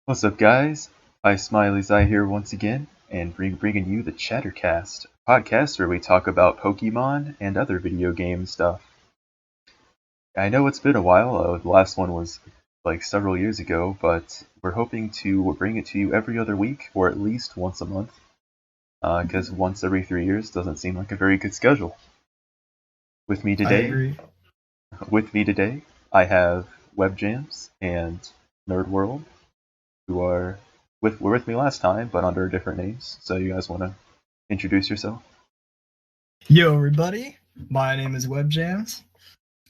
What's up, guys? ISmileyzI here once again, and bringing you the Chattercast, a podcast where we talk about Pokemon and other video game stuff. I know it's been a while, the last one was like several years ago, but we're hoping to bring it to you every other week, or at least once a month, because once every 3 years doesn't seem like a very good schedule. With me I today, agree. I have Webbjamz and NerdWorld, who were with me last time, but under different names. So you guys want to introduce yourself? Yo, everybody. My name is Webbjamz.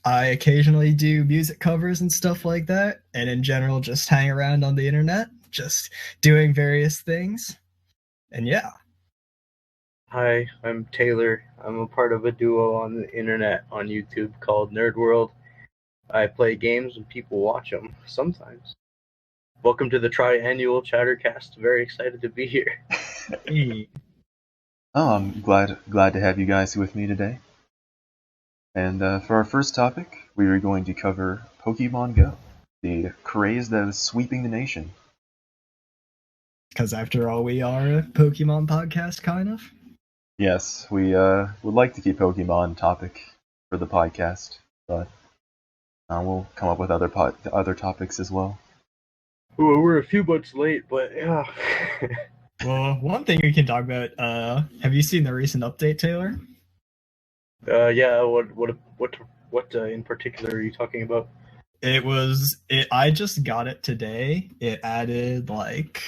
I occasionally do music covers and stuff like that, and in general, just hang around on the internet, just doing various things. And yeah. Hi, I'm Taylor. I'm a part of a duo on the internet on YouTube called NerdWorld. I play games and people watch them sometimes. Welcome to the tri-annual Chattercast. Very excited to be here. Oh, I'm glad to have you guys with me today. And for our first topic, we are going to cover Pokemon Go, the craze that is sweeping the nation. Because after all, we are a Pokemon podcast, kind of. Yes, we would like to keep Pokemon topic for the podcast, but we'll come up with other topics as well. Ooh, we're a few months late, but yeah. Well, one thing we can talk about, have you seen the recent update, Taylor? Yeah. What in particular are you talking about? I just got it today. It added like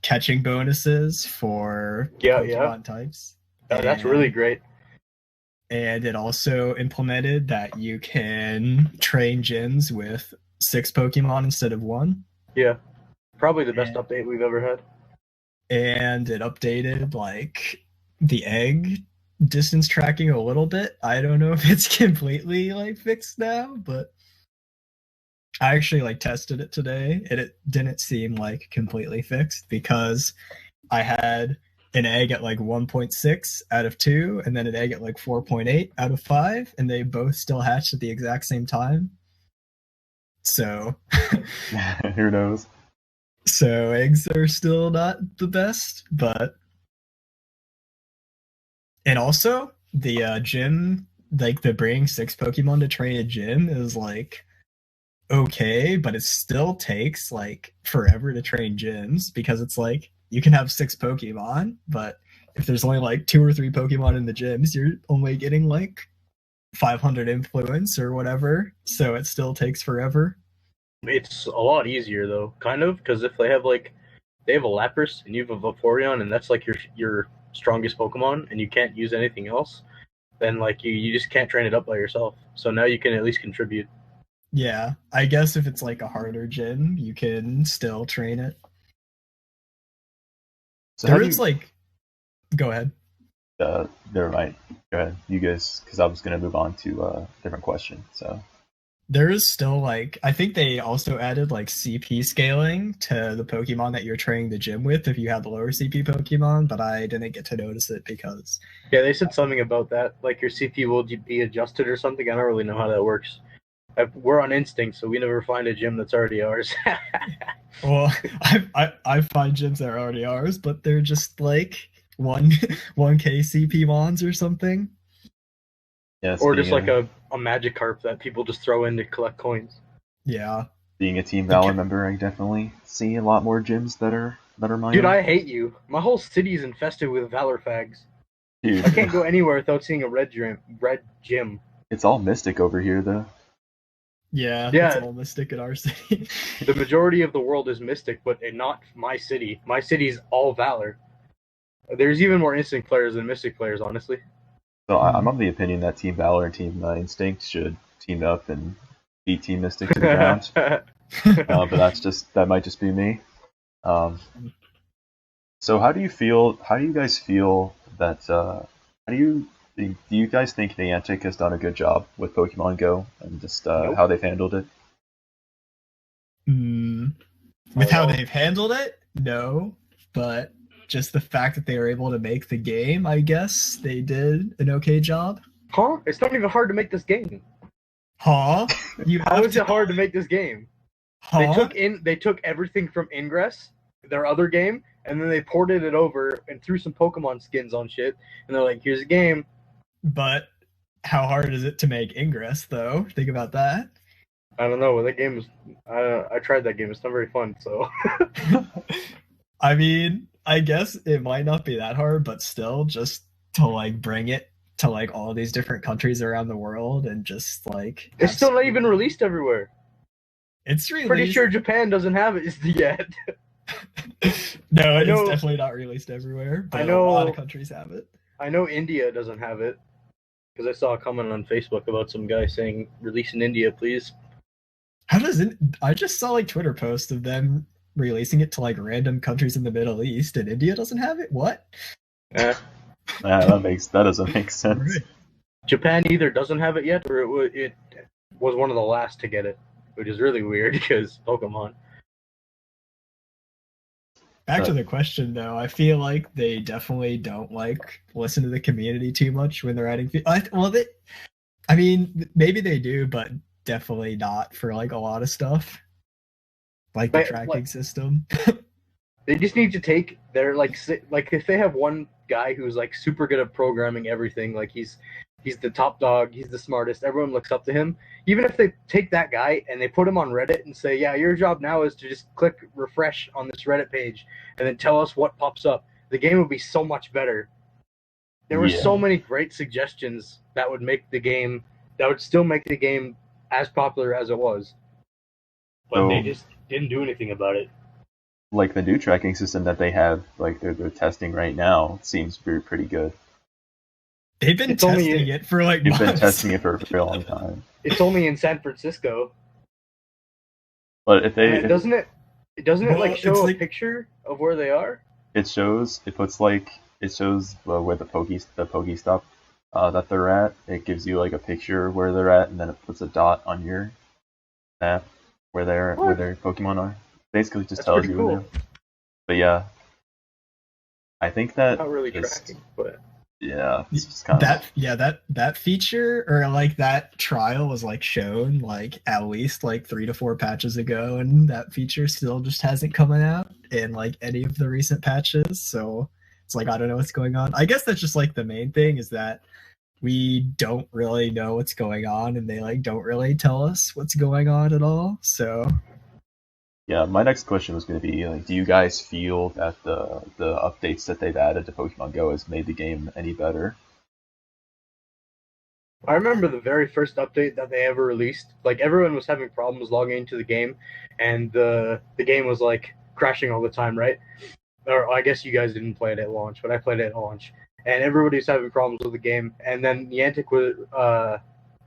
catching bonuses for Pokemon types. That's really great. And it also implemented that you can train gyms with 6 Pokemon instead of 1. Yeah, probably the best update we've ever had. And it updated like the egg distance tracking a little bit. I don't know if it's completely like fixed now, but I actually like tested it today and it didn't seem like completely fixed because I had an egg at like 1.6 out of 2 and then an egg at like 4.8 out of 5, and they both still hatched at the exact same time. So who knows? So eggs are still not the best, but and also the gym, like the bringing 6 Pokemon to train a gym is like okay, but it still takes like forever to train gyms because it's like you can have 6 Pokemon, but if there's only like 2 or 3 Pokemon in the gyms, you're only getting like 500 influence or whatever, so it still takes forever. It's a lot easier though, kind of, because if they have a Lapras and you have a Vaporeon and that's like your strongest Pokemon and you can't use anything else, then like you just can't train it up by yourself. So now you can at least contribute. Yeah, I guess if it's like a harder gym, you can still train it. So go ahead. Never mind. Go ahead, you guys, because I was going to move on to a different question. So there is still like, I think they also added like CP scaling to the Pokemon that you're training the gym with if you have the lower CP Pokemon, but I didn't get to notice it because... Yeah, they said something about that, like your CP will be adjusted or something. I don't really know how that works. We're on instinct, so we never find a gym that's already ours. Well, I find gyms that are already ours, but they're just like 1k CP mons or something. Yes, or just like a Magikarp that people just throw in to collect coins. Yeah. Being a Team Valor member, I definitely see a lot more gyms that are mine. Dude, I hate you. My whole city is infested with Valor fags. Dude. I can't go anywhere without seeing a red gym. It's all Mystic over here, though. Yeah, it's all Mystic in our city. The majority of the world is Mystic, but not my city. My city's all Valor. There's even more Instinct players than Mystic players, honestly. So I'm of the opinion that Team Valor and Team Instinct should team up and beat Team Mystic to the ground. But that might just be me. So how do you guys feel that do you guys think Niantic has done a good job with Pokemon Go and just Nope. how they've handled it? With how they've handled it, no, but just the fact that they were able to make the game, I guess they did an okay job. Huh? It's not even hard to make this game. Huh? How is it hard to make this game? Huh? They took everything from Ingress, their other game, and then they ported it over and threw some Pokemon skins on shit. And they're like, "Here's a game." But how hard is it to make Ingress, though? Think about that. I don't know. That game was. I tried that game. It's not very fun. So. I mean, I guess it might not be that hard, but still, just to like bring it to like all these different countries around the world and just like It's still not even released everywhere. It's released. Pretty sure Japan doesn't have it yet. No, it's definitely not released everywhere. But I know a lot of countries have it. I know India doesn't have it because I saw a comment on Facebook about some guy saying, "Release in India, please." How does it? I just saw like Twitter posts of them releasing it to like random countries in the Middle East, and India doesn't have it. What? Eh. That doesn't make sense. Right. Japan either doesn't have it yet, or it was one of the last to get it, which is really weird because Pokemon. Back to the question, though, I feel like they definitely don't like listen to the community too much when they're adding. I mean, maybe they do, but definitely not for like a lot of stuff, like the tracking system. They just need to take their if they have one guy who's like super good at programming everything, like he's the top dog, he's the smartest, everyone looks up to him. Even if they take that guy and they put him on Reddit and say, "Yeah, your job now is to just click refresh on this Reddit page and then tell us what pops up," the game would be so much better. There were so many great suggestions that would still make the game as popular as it was. But they just didn't do anything about it. Like the new tracking system that they have, like they're testing right now, seems pretty good. They've been testing it for like months. You've been testing it for a long time. It's only in San Francisco. But if they doesn't it show a picture of where they are? It shows where the Pokestop that they're at. It gives you like a picture where they're at, and then it puts a dot on your map where their Pokemon are. Basically, just tells you where they're. But yeah, I think that not really tracking, but. Yeah, it's just kind of that feature or like that trial was like shown like at least like 3 to 4 patches ago, and that feature still just hasn't come out in like any of the recent patches. So it's like I don't know what's going on. I guess that's just like the main thing is that we don't really know what's going on, and they like don't really tell us what's going on at all. So yeah, my next question was going to be like, do you guys feel that the updates that they've added to Pokemon Go has made the game any better? I remember the very first update that they ever released. Like everyone was having problems logging into the game, and the game was like crashing all the time, right? Or I guess you guys didn't play it at launch, but I played it at launch, and everybody was having problems with the game. And then Niantic would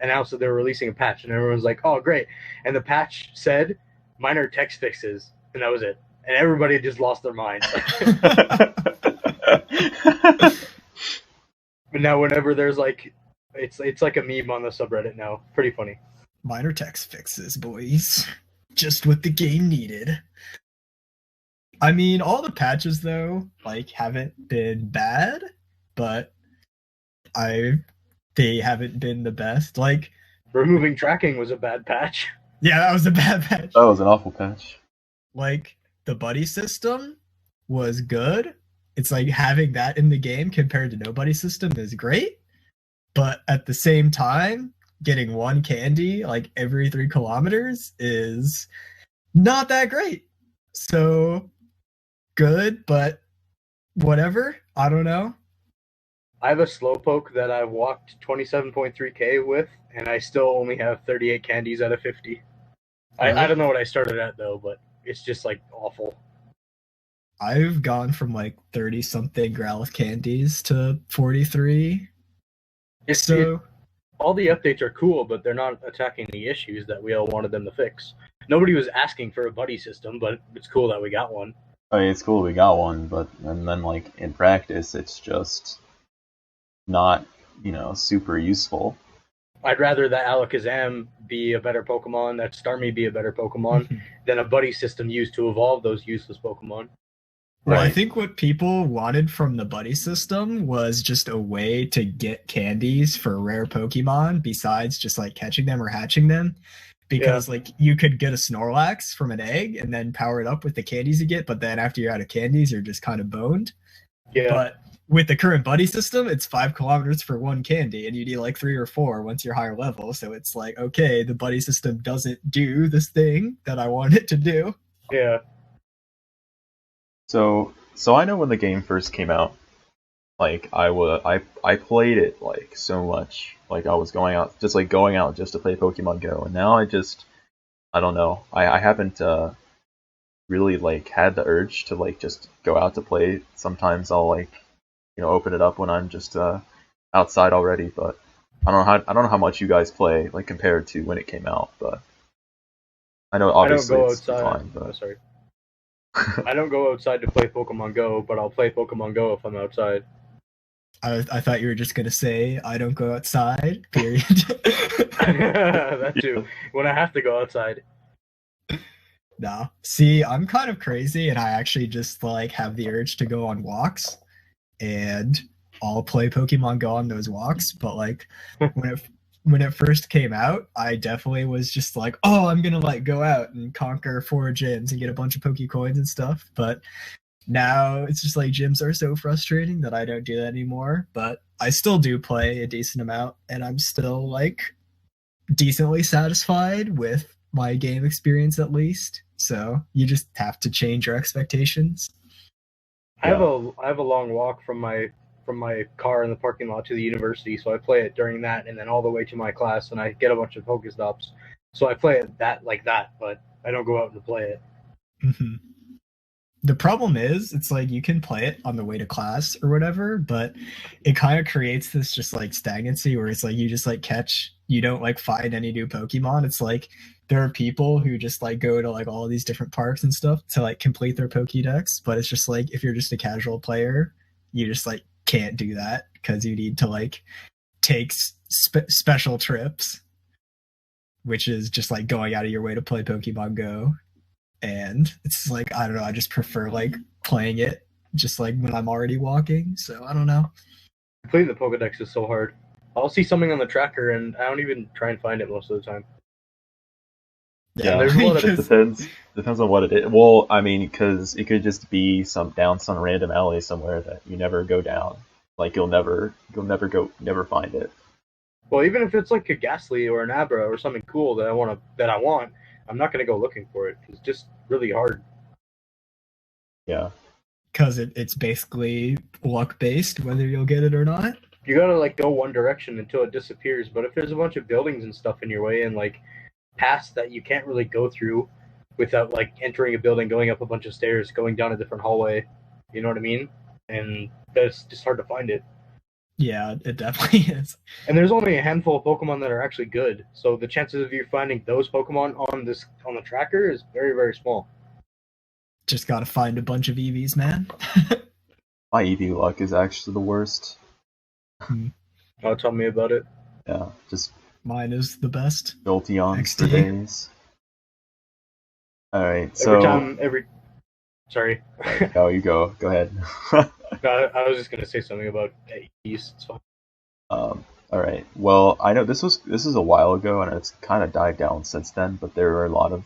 announced that they were releasing a patch, and everyone's like, "Oh, great!" And the patch said minor text fixes, and that was it. And everybody just lost their minds. But now whenever there's like, it's like a meme on the subreddit now. Pretty funny. Minor text fixes, boys. Just what the game needed. I mean, all the patches though, like, haven't been bad, but they haven't been the best. Like, removing tracking was a bad patch. Yeah, that was a bad patch. That was an awful patch. Like, the buddy system was good. It's like having that in the game compared to no buddy system is great. But at the same time, getting one candy like every 3 kilometers is not that great. So good, but whatever. I don't know. I have a Slowpoke that I walked 27.3k with, and I still only have 38 candies out of 50. I don't know what I started at, though, but it's just, like, awful. I've gone from, like, 30-something Growlithe candies to 43. All the updates are cool, but they're not attacking the issues that we all wanted them to fix. Nobody was asking for a buddy system, but it's cool that we got one. I mean, it's cool we got one, but and then, like, in practice, it's just not, super useful. I'd rather that Alakazam be a better Pokemon, that Starmie be a better Pokemon, than a buddy system used to evolve those useless Pokemon. Right. I think what people wanted from the buddy system was just a way to get candies for rare Pokemon besides just like catching them or hatching them. because like you could get a Snorlax from an egg and then power it up with the candies you get, but then after you're out of candies, you're just kind of boned. Yeah. But with the current buddy system, it's 5 kilometers for one candy, and you need like 3 or 4 once you're higher level. So it's like, okay, the buddy system doesn't do this thing that I want it to do. Yeah. So I know when the game first came out, like I played it like so much, like I was going out just to play Pokemon Go, and now I don't know, I haven't really like had the urge to like just go out to play. Sometimes I'll like open it up when I'm just outside already, but I don't know how much you guys play like compared to when it came out, but I know obviously I don't go it's outside. fine, but sorry. I don't go outside to play Pokemon Go, but I'll play Pokemon Go if I'm outside. I thought you were just gonna say I don't go outside. Period. That too. When I have to go outside. Nah. See, I'm kind of crazy, and I actually just like have the urge to go on walks, and I'll play Pokemon Go on those walks. But like when it first came out, I definitely was just like, oh, I'm gonna like go out and conquer 4 gyms and get a bunch of Pokecoins and stuff. But now it's just like gyms are so frustrating that I don't do that anymore. But I still do play a decent amount, and I'm still like decently satisfied with my game experience at least. So you just have to change your expectations. I have a long walk from my car in the parking lot to the university, so I play it during that, and then all the way to my class, and I get a bunch of Pokestops. So I play it like that, but I don't go out and play it. Mm-hmm. The problem is, it's like you can play it on the way to class or whatever, but it kind of creates this just like stagnancy where it's like you just like you don't like find any new Pokemon. It's like there are people who just like go to like all these different parks and stuff to like complete their Pokédex, but it's just like if you're just a casual player, you just like can't do that because you need to like take special trips, which is just like going out of your way to play Pokemon Go. And it's like, I don't know, I just prefer like playing it just like when I'm already walking. So I don't know. Completing the Pokedex is so hard. I'll see something on the tracker and I don't even try and find it most of the time. Yeah, there's a lot of it depends on what it is. Well, I mean, because it could just be some random alley somewhere that you never go down. Like you'll never find it. Well, even if it's like a Ghastly or an Abra or something cool that I want, I'm not gonna go looking for it. It's just really hard. Yeah. Because it's basically luck based whether you'll get it or not. You gotta like go one direction until it disappears. But if there's a bunch of buildings and stuff in your way and like paths that you can't really go through without like entering a building, going up a bunch of stairs, going down a different hallway, you know what I mean? And that's just hard to find it. Yeah, it definitely is. And there's only a handful of Pokemon that are actually good, so the chances of you finding those Pokemon on the tracker is very, very small. Just gotta find a bunch of EVs, man. My EV luck is actually the worst. Oh, tell me about it. Yeah, just mine is the best. Jolteons for days. Alright, so... Sorry. Oh, you go. Go ahead. I was just gonna say something about EVs. It's fine. Alright. Well, I know this was a while ago, and it's kind of died down since then. But there were a lot of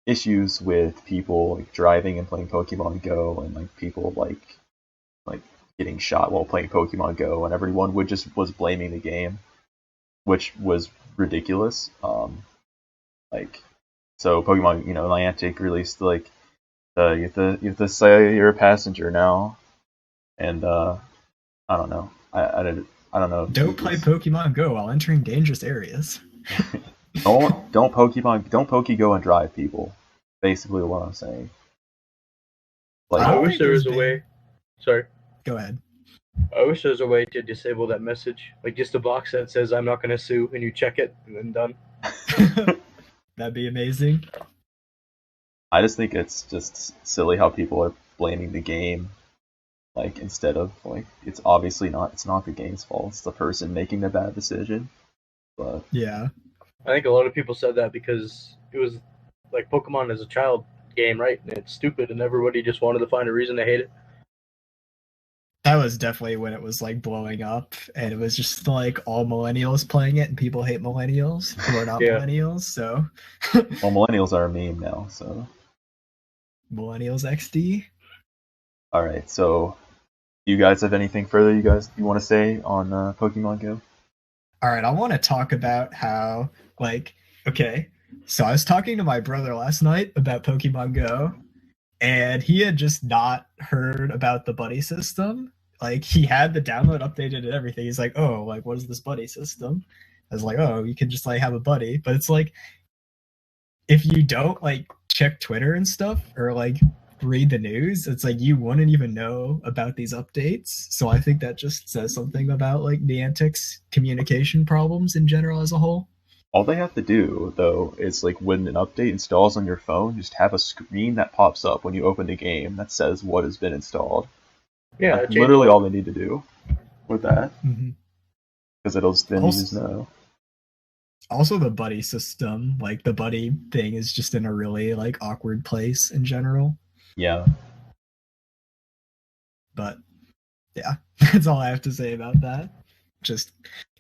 issues with people like driving and playing Pokemon Go, and like people like getting shot while playing Pokemon Go, and everyone was blaming the game, which was ridiculous. So Pokemon, Niantic released like you have to say you're a passenger now, and I don't know. I don't know. Don't play Pokemon Go while entering dangerous areas. don't Pokego and drive, people. Basically, what I'm saying. Like, I wish there was a way. Sorry. Go ahead. I wish there was a way to disable that message, like just a box that says "I'm not going to sue," and you check it, and then done. That'd be amazing. I just think it's just silly how people are blaming the game, like instead of like it's obviously not. It's not the game's fault. It's the person making the bad decision. But yeah, I think a lot of people said that because it was like Pokemon as a child game, right? And it's stupid, and everybody just wanted to find a reason to hate it. That was definitely when it was like blowing up, and it was just like all millennials playing it, and people hate millennials who are not Yeah. millennials. So Well, millennials are a meme now, so. millennials XD. All right, so you guys have anything further you want to say on Pokemon Go? All right, I want to talk about how, like, okay, so I was talking to my brother last night about Pokemon Go, and he had just not heard about the buddy system. Like, he had the download updated and everything. He's like, oh, like, what is this buddy system? I was like, oh, you can just, like, have a buddy. But it's like, if you don't, like, check Twitter and stuff, or, like, read the news, it's like you wouldn't even know about these updates. So I think that just says something about like Niantic's communication problems in general as a whole. All they have to do, though, is like when an update installs on your phone, just have a screen that pops up when you open the game that says what has been installed. Yeah, That's literally all they need to do with that, because it'll then you just know. Also, the buddy system, like the buddy thing, is just in a really like awkward place in general. Yeah. But yeah, that's all I have to say about that. Just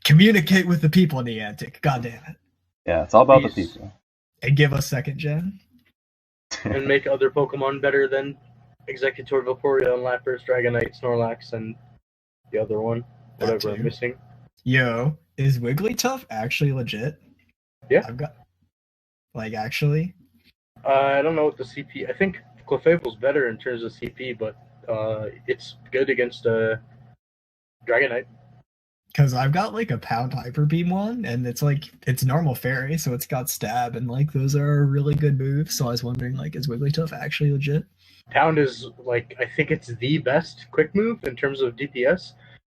communicate with the people, Niantic. God damn it. Yeah, it's all about the people. And give us second gen. And make other Pokemon better than Executor, Vaporeon, Lapras, Dragonite, Snorlax, and the other one. Whatever I'm missing. Yo, is Wigglytuff actually legit? Yeah. I've got... Like, actually? I don't know what the CP... I think Clefable's better in terms of CP, but it's good against Dragonite. Because I've got like a Pound Hyper Beam one, and it's like, it's normal fairy, so it's got stab, and like those are really good moves. So I was wondering, like, is Wigglytuff actually legit? Pound is like, I think it's the best quick move in terms of DPS,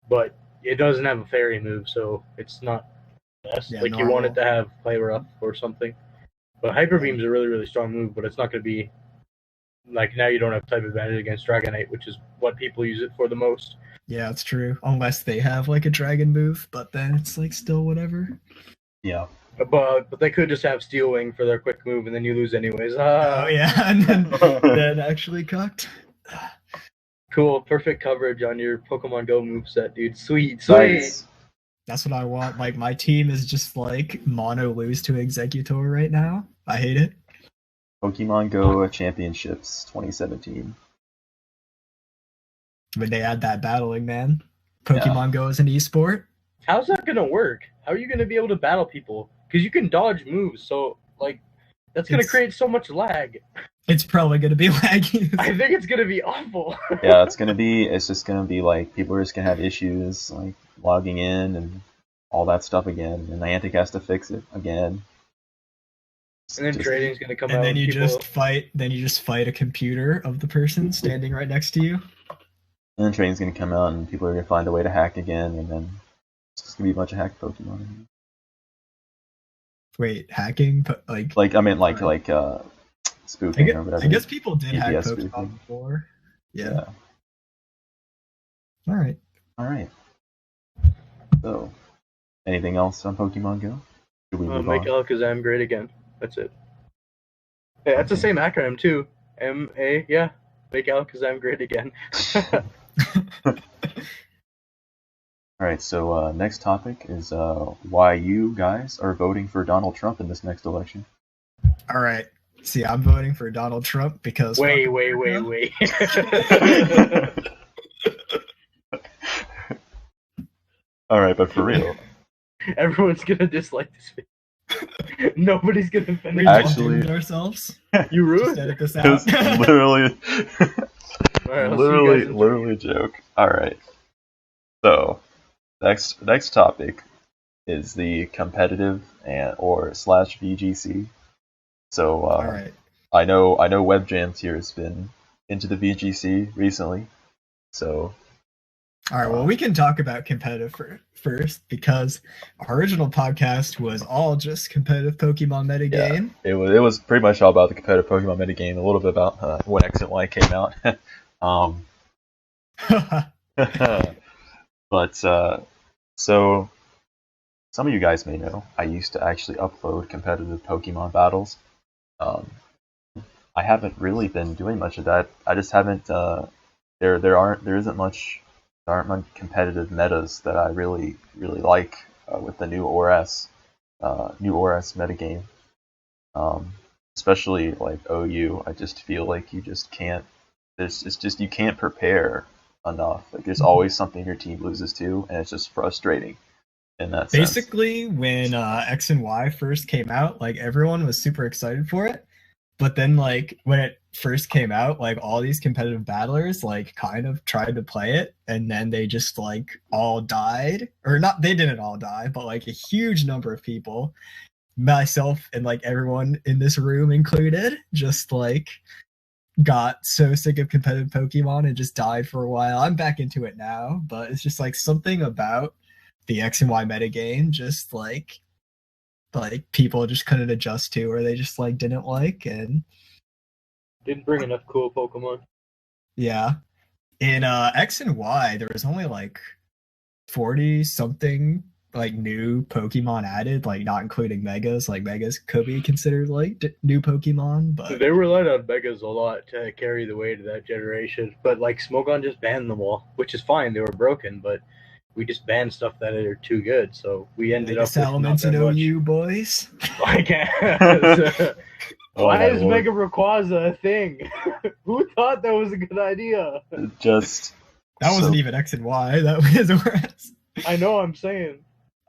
but it doesn't have a fairy move, so it's not best. Yeah, like normal. You want it to have Flavor Up or something. But Hyper Beam's a really, really strong move, but it's not going to be like now you don't have type advantage against Dragonite, which is what people use it for the most. Yeah, it's true. Unless they have like a dragon move, but then it's like still whatever. Yeah. But they could just have Steel Wing for their quick move, and then you lose anyways. Oh yeah, and then actually cocked. Cool, perfect coverage on your Pokemon Go moveset, dude. Sweet. Nice. That's what I want. Like, my team is just like mono lose to Executor right now. I hate it. Pokemon Go Championships 2017. When they add that battling, man. Pokemon Go is an esport. How's that gonna work? How are you gonna be able to battle people? Because you can dodge moves, so like that's gonna create so much lag. It's probably gonna be laggy. I think it's gonna be awful. Yeah, it's just gonna be like people are just gonna have issues like logging in and all that stuff again, and Niantic has to fix it again. And then trading's gonna come out. And then you people... just fight a computer of the person standing right next to you. And then trading's gonna come out, and people are gonna find a way to hack again, and then it's just gonna be a bunch of hacked Pokemon. Wait, hacking? Like spoofing or whatever. I guess people did hack GPS Pokemon spoofing. before. Yeah. All right. So, anything else on Pokemon Go? Should we move Make on? Alakazam great again. That's it. Yeah, that's the same acronym too. MA, yeah. Make Alakazam great again. Alright, so next topic is why you guys are voting for Donald Trump in this next election. All right. See, I'm voting for Donald Trump because... Wait. Alright, but for real. Everyone's gonna dislike this video. Nobody's gonna finish. Actually, ourselves. You ruined Edit this it was out. literally a joke. Alright. So, next topic is the competitive or / VGC. So, All right. I know Webbjamz here has been into the VGC recently. So, All right, well, we can talk about competitive first because our original podcast was all just competitive Pokemon metagame. Yeah, it was pretty much all about the competitive Pokemon metagame, a little bit about when X and Y came out. But, so, some of you guys may know, I used to actually upload competitive Pokemon battles. I haven't really been doing much of that. I just haven't, there isn't much aren't much competitive metas that I really like with the new ORS metagame. Especially like OU, I just feel like you just can't. You can't prepare enough. Like there's always something your team loses to, and it's just frustrating in that sense. Basically, when X and Y first came out, like everyone was super excited for it. But then, like when it first came out, like all these competitive battlers, like kind of tried to play it, and then they just like all died, or not. They didn't all die, but like a huge number of people, myself and like everyone in this room included, just like got so sick of competitive Pokemon and just died for a while. I'm back into it now, but it's just like something about the X and Y metagame just like people just couldn't adjust to, or they just like didn't like, and Didn't bring enough cool Pokemon. yeah. In X and Y, there was only like 40 something like new Pokemon added, like not including Megas. Like Megas could be considered like new Pokemon, but They relied on Megas a lot to carry the weight of that generation. But like Smogon just banned them all, which is fine. They were broken, but we just banned stuff that are too good. So we ended up with Elements not in that much. OU, boys. I guess. Why is Lord. Mega Rayquaza a thing? Who thought that was a good idea? Just That wasn't even X and Y. That was ORS. I know. I'm saying.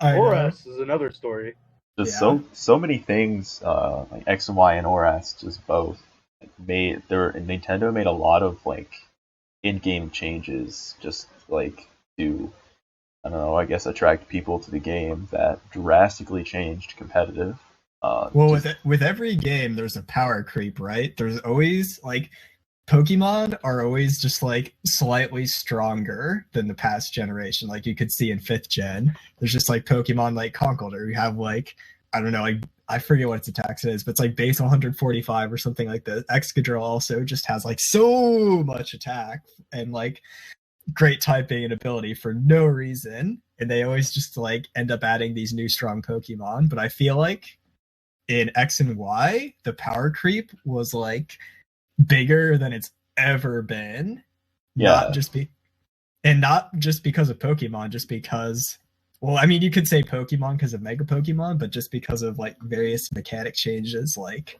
ORS is another story. Just so many things, like X and Y and ORS, just both Nintendo made a lot of like in-game changes, just like to, I don't know, I guess attract people to the game that drastically changed competitive. Well, with every game, there's a power creep, right? There's always like Pokemon are always just like slightly stronger than the past generation. Like you could see in 5th gen, there's just like Pokemon like Conkeldurr. You have like, I don't know, like I forget what its attacks is, but it's like base 145 or something like that. Excadrill also just has like so much attack and like great typing and ability for no reason. And they always just like end up adding these new strong Pokemon. But I feel like in X and Y, the power creep was like bigger than it's ever been. Yeah. Not just because of Pokemon, just because, well, I mean, you could say Pokemon because of Mega Pokemon, but just because of like various mechanic changes, like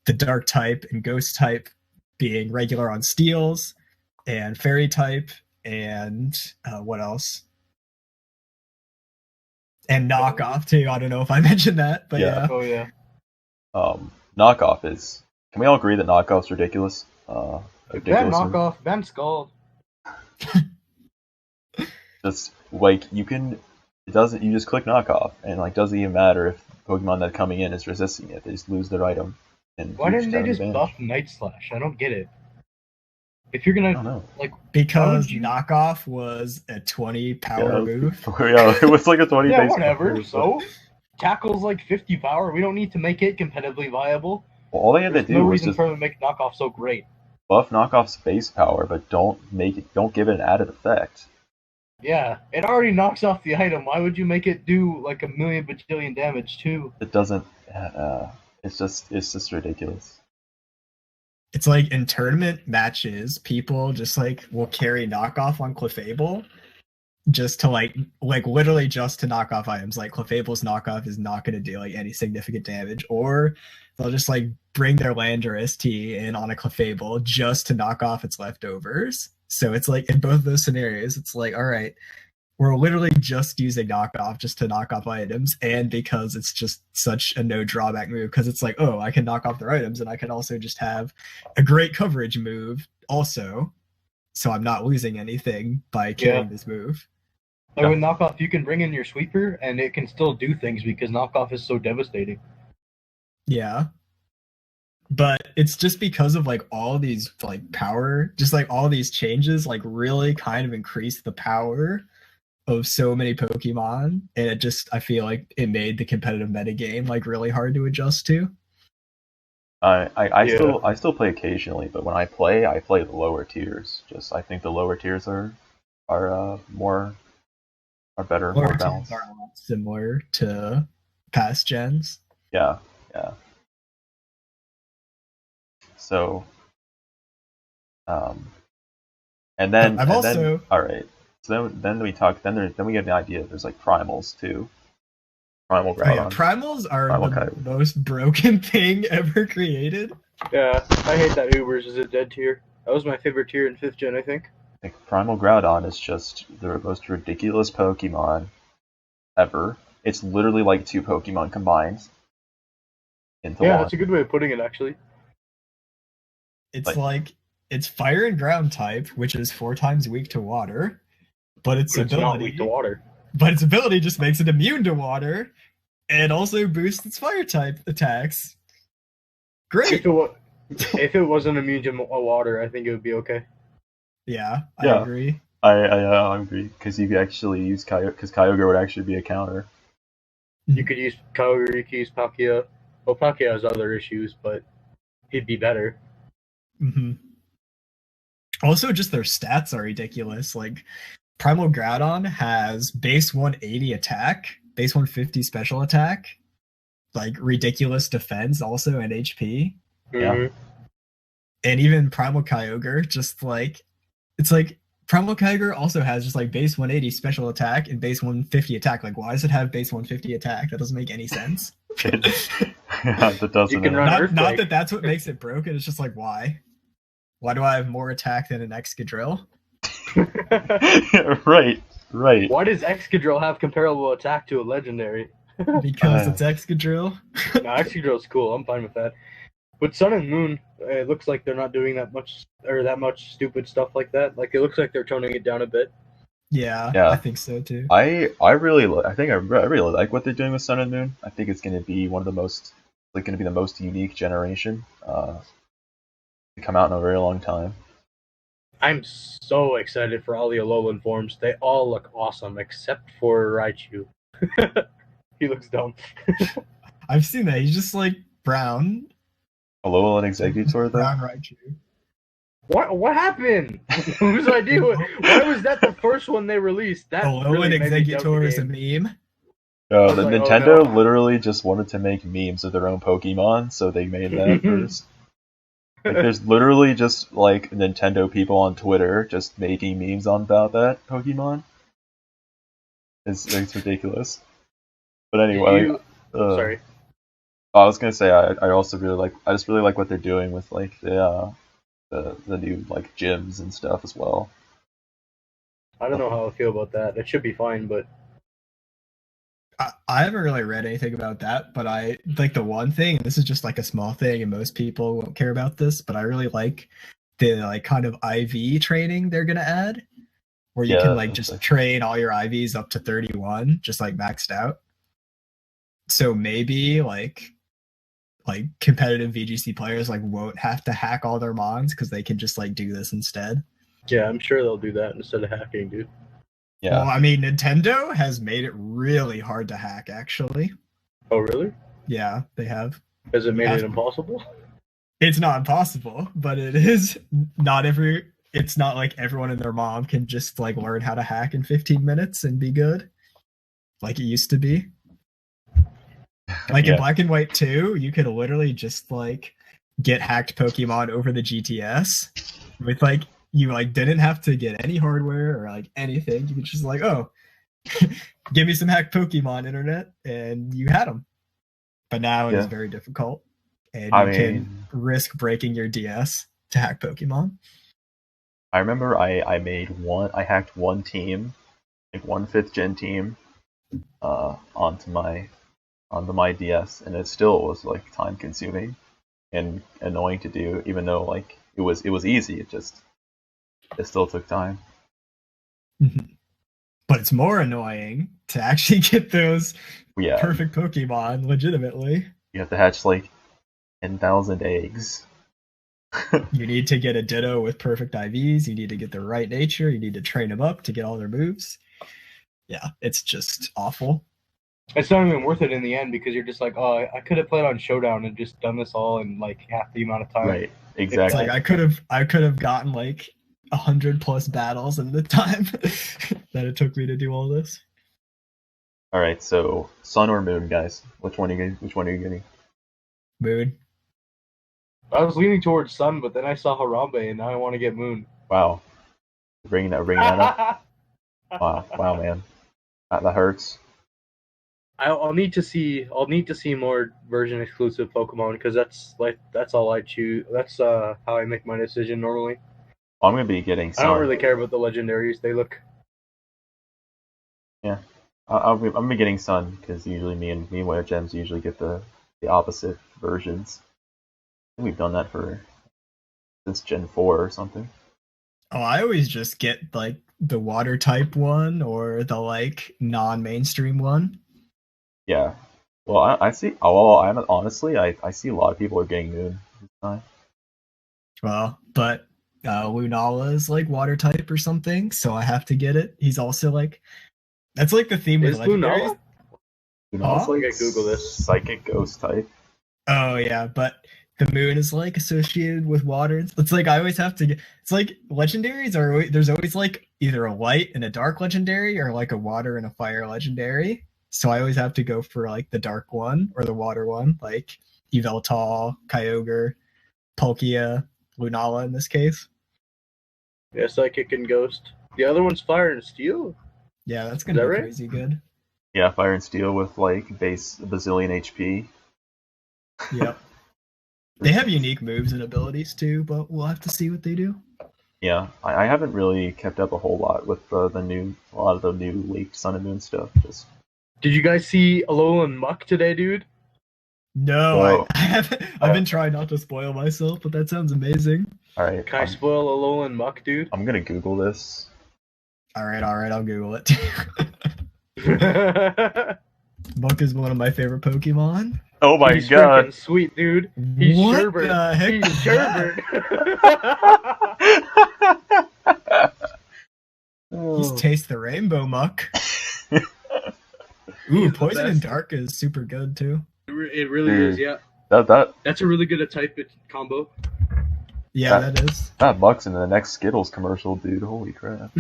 the Dark type and Ghost type being regular on Steels, and Fairy type, and what else? And Knockoff too. I don't know if I mentioned that, but yeah. Oh yeah. Knockoff is. Can we all agree that Knockoff's ridiculous? Ban Knockoff, ban Scald. Just like you can, it doesn't. You just click Knockoff, and like doesn't even matter if Pokemon that coming in is resisting it. They just lose their item. And why didn't they just buff Night Slash? I don't get it. If you're gonna, I don't know. like, because Knockoff was a 20 power move. Yeah, it was like a 20 yeah, base whatever. Move, so Tackle's like 50 power. We don't need to make it competitively viable. Well, all they had to do no was reason just for them to make Knockoff so great. Buff Knockoff's base power, but don't give it an added effect. Yeah, it already knocks off the item. Why would you make it do like a million bajillion damage too? It doesn't. It's just ridiculous. It's like in tournament matches, people just like will carry Knockoff on Clefable just to like literally just to knock off items. Like Clefable's Knockoff is not going to do like any significant damage, or they'll just like bring their Lander ST in on a Clefable just to knock off its leftovers. So it's like in both those scenarios, it's like, all right, we're literally just using Knockoff just to knock off items, and because it's just such a no drawback move, because it's like, oh, I can knock off their items, and I can also just have a great coverage move also, so I'm not losing anything by carrying this move. Like with Knockoff, you can bring in your sweeper, and it can still do things because Knockoff is so devastating. Yeah. But it's just because of like all these like power, just like all these changes, like really kind of increase the power of so many Pokemon, and it just, I feel like it made the competitive metagame like really hard to adjust to. I still play occasionally, but when I play the lower tiers. Just I think the lower tiers are better, more balanced. Are a lot similar to past gens. Yeah. So, and then all right. So then we talk. Then we get the idea. There's like primals too. Primal Oh yeah, Groudon. primals are Primal the Kyogre. most broken thing ever created. Yeah, I hate that Ubers is a dead tier. That was my favorite tier in 5th gen, I think. Like, Primal Groudon is just the most ridiculous Pokemon ever. It's literally like two Pokemon combined into Yeah, one. that's a good way of putting it, actually. It's like it's fire and ground type, which is 4 times weak to water, but its But it's not ability weak to water. just makes it immune to water, and also boosts its fire type attacks. Great. If it wasn't immune to water, I think it would be okay. Yeah, I Yeah. agree. I agree, because you could actually use Kyogre, because Kyogre would actually be a counter. You could use Kyogre, you could use Palkia. Well, Palkia has other issues, but he'd be better. Mm-hmm. Also, just their stats are ridiculous. Like, Primal Groudon has base 180 attack, base 150 special attack, like ridiculous defense also, and HP. Yeah. Mhm. And even Primal Kyogre, just like, it's like, Primal Kyogre also has just like base 180 special attack and base 150 attack. Like, why does it have base 150 attack? That doesn't make any sense. That doesn't. You can run not Earthquake. that that's what makes it broken. It's just like, why? Why do I have more attack than an Excadrill? Right. Why does Excadrill have comparable attack to a legendary? Because it's Excadrill. No, Excadrill's cool. I'm fine with that. With Sun and Moon, it looks like they're not doing that much stupid stuff like that. Like, it looks like they're toning it down a bit. Yeah, Yeah. I think so too. I really like what they're doing with Sun and Moon. I think it's going to be one of the most, like, going to be the most unique generation to come out in a very long time. I'm so excited for all the Alolan forms. They all look awesome, except for Raichu. He looks dumb. I've seen that. He's just like brown. Alolan Executor, though. Brown Raichu. What happened? Whose idea? Why was that the first one they released? That Alolan really made me doubt Executor the is a game. meme. The I was like, oh, Nintendo no. literally just wanted to make memes of their own Pokemon, so they made that first. Like, there's literally just like Nintendo people on Twitter just making memes about that Pokemon. It's ridiculous. But anyway, Sorry. I was gonna say I also I just really like what they're doing with like the new like gyms and stuff as well. I don't know how I feel about that. It should be fine, but I haven't really read anything about that, but I like the one thing, and this is just like a small thing, and most people won't care about this, but I really like the like kind of IV training they're gonna add, where you can like just train all your IVs up to 31, just like maxed out. So maybe like competitive VGC players like won't have to hack all their mons because they can just like do this instead. yeah, I'm sure they'll do that instead of hacking, dude. Yeah. Well, I mean, Nintendo has made it really hard to hack, actually. Oh, really? Yeah, they have. Has it made it impossible? It's not impossible, but it is not it's not like everyone and their mom can just like learn how to hack in 15 minutes and be good like it used to be. Like in Black and White 2, you could literally just like get hacked Pokemon over the GTS with like you like didn't have to get any hardware or like anything. You could just like, oh, give me some hacked Pokemon, internet, and you had them. But now it is very difficult, and you can risk breaking your DS to hack Pokemon. I remember I hacked one team, like one 5th gen team, onto my DS, and it still was like time consuming and annoying to do, even though like it was easy. It still took time. But it's more annoying to actually get those Yeah. perfect Pokemon legitimately. You have to hatch like 10,000 eggs. You need to get a Ditto with perfect IVs. You need to get the right nature. You need to train them up to get all their moves. Yeah, it's just awful. It's not even worth it in the end because you're just like, oh, I could have played on Showdown and just done this all in like half the amount of time. Right. Exactly. It's like I could have gotten like 100+ battles in the time that it took me to do all this. All right, so Sun or Moon, guys? Which one are you getting? Moon. I was leaning towards Sun, but then I saw Harambe, and now I want to get Moon. Wow, bringing that up. Wow, man, that hurts. I'll need to see more version exclusive Pokemon because that's all I choose. That's how I make my decision normally. I'm gonna be getting I don't Sun. really care about the legendaries. They look. Yeah, I'm gonna be getting Sun because usually me and Webbjamz usually get the opposite versions. I think we've done that since Gen 4 or something. Oh, I always just get like the water type one or the like non-mainstream one. Yeah. Well, I see. Oh, well, honestly, I see a lot of people are getting Moon this time. Well, but Lunala is like water type or something, so I have to get it. He's also like that's like the theme with Is legendaries. Lunala? Lunala's Huh? like I gotta Google this. psychic ghost type. Oh yeah, but the moon is like associated with water. It's like I always have to get. It's like legendaries there's always like either a light and a dark legendary or like a water and a fire legendary. So I always have to go for like the dark one or the water one, like Yveltal, Kyogre, Palkia, Lunala in this case. Yeah, Psychic and Ghost. The other one's Fire and Steel. Yeah, that's gonna that be right? crazy good. Yeah, Fire and Steel with like base bazillion HP. Yep. They have unique moves and abilities too, but we'll have to see what they do. Yeah, I haven't really kept up a whole lot with a lot of the new leaked Sun and Moon stuff. Just Did you guys see Alolan Muck today, dude? No, Whoa. I haven't. I've been trying not to spoil myself, but that sounds amazing. all right. Can I spoil Alolan Muck, dude? I'm gonna Google this. All right, I'll Google it. Buck is one of my favorite Pokemon. Oh my He's god! freaking sweet, dude. He's What Sherbert. the heck He's is that? Sherbert. He's Taste the Rainbow Muck. Ooh, He's the Poison and best. Dark is super good too. It really Dude. is, yeah. that That's a really good type combo. Yeah, That- that is. that Buck's in the next Skittles commercial, dude. Holy crap!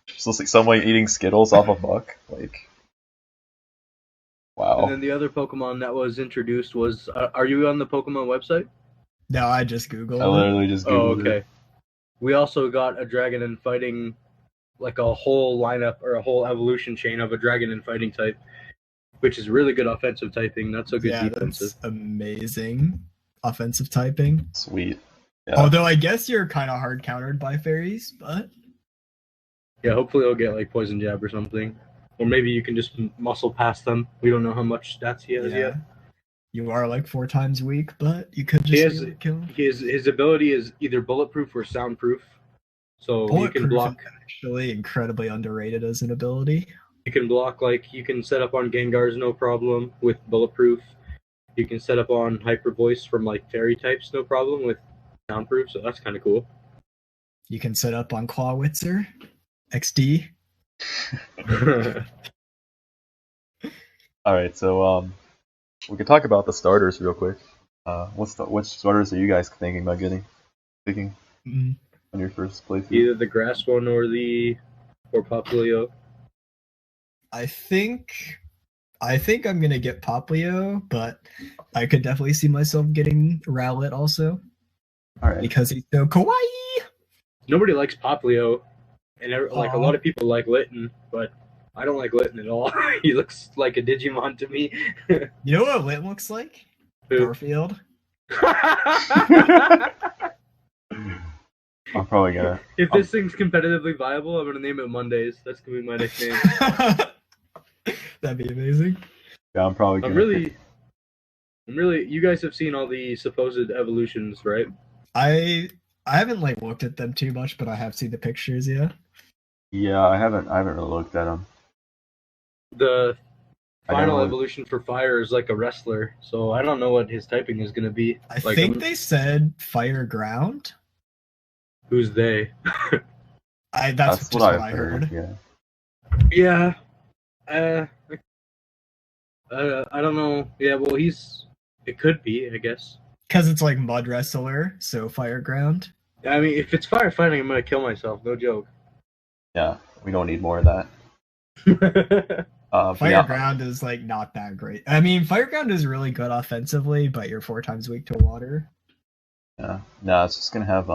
Just looks like someone eating Skittles off a Buck. Like, wow. And then the other Pokemon that was introduced was. Are you on the Pokemon website? No, I just Googled I it. literally just Oh, Googled okay. it. We also got a Dragon and Fighting, like a whole lineup or a whole evolution chain of a Dragon and Fighting type, which is really good offensive typing, not so good Yeah, defensive. that's amazing offensive typing. Sweet. Yeah. Although I guess you're kind of hard countered by fairies, but Yeah, hopefully I'll get like Poison Jab or something. Or maybe you can just muscle past them. We don't know how much stats he has yet. You are like 4 times weak, but you could He just has- be able to kill him. His ability is either bulletproof or soundproof. So you Bulletproof can block is actually incredibly underrated as an ability. like you can set up on Gengars no problem with bulletproof. You can set up on Hyper Voice from like fairy types no problem with soundproof, so that's kinda cool. You can set up on Clawitzer, XD. All right, so we can talk about the starters real quick. Which starters are you guys thinking about picking Mm, on your first playthrough? Either the grass one or Popplio. I think I'm gonna get Poplio, but I could definitely see myself getting Rowlet also All right. because he's so kawaii. Nobody likes Popplio, and like a Aw. lot of people like Litten, but I don't like Litten at all. He looks like a Digimon to me. You know what Lit looks like? Who? Garfield. I'm probably gonna. If this thing's competitively viable, I'm gonna name it Mondays. That's gonna be my nickname. That'd be amazing. Yeah, I'm probably gonna. I'm really. You guys have seen all the supposed evolutions, right? I haven't like looked at them too much, but I have seen the pictures. Yeah. Yeah, I haven't really looked at them. The I don't final know. evolution for Fire is like a wrestler, so I don't know what his typing is gonna be. I Like, think they said fire ground. Who's they? That's That's just what I've heard. Yeah. Yeah. I don't know. Yeah, well, it could be, I guess. Because it's like mud wrestler, so fire ground. I mean, if it's firefighting, I'm gonna kill myself. No joke. Yeah, we don't need more of that. But Fire yeah, ground is like not that great. I mean, fire ground is really good offensively, but you're 4 times weak to water. yeah. No, it's just gonna have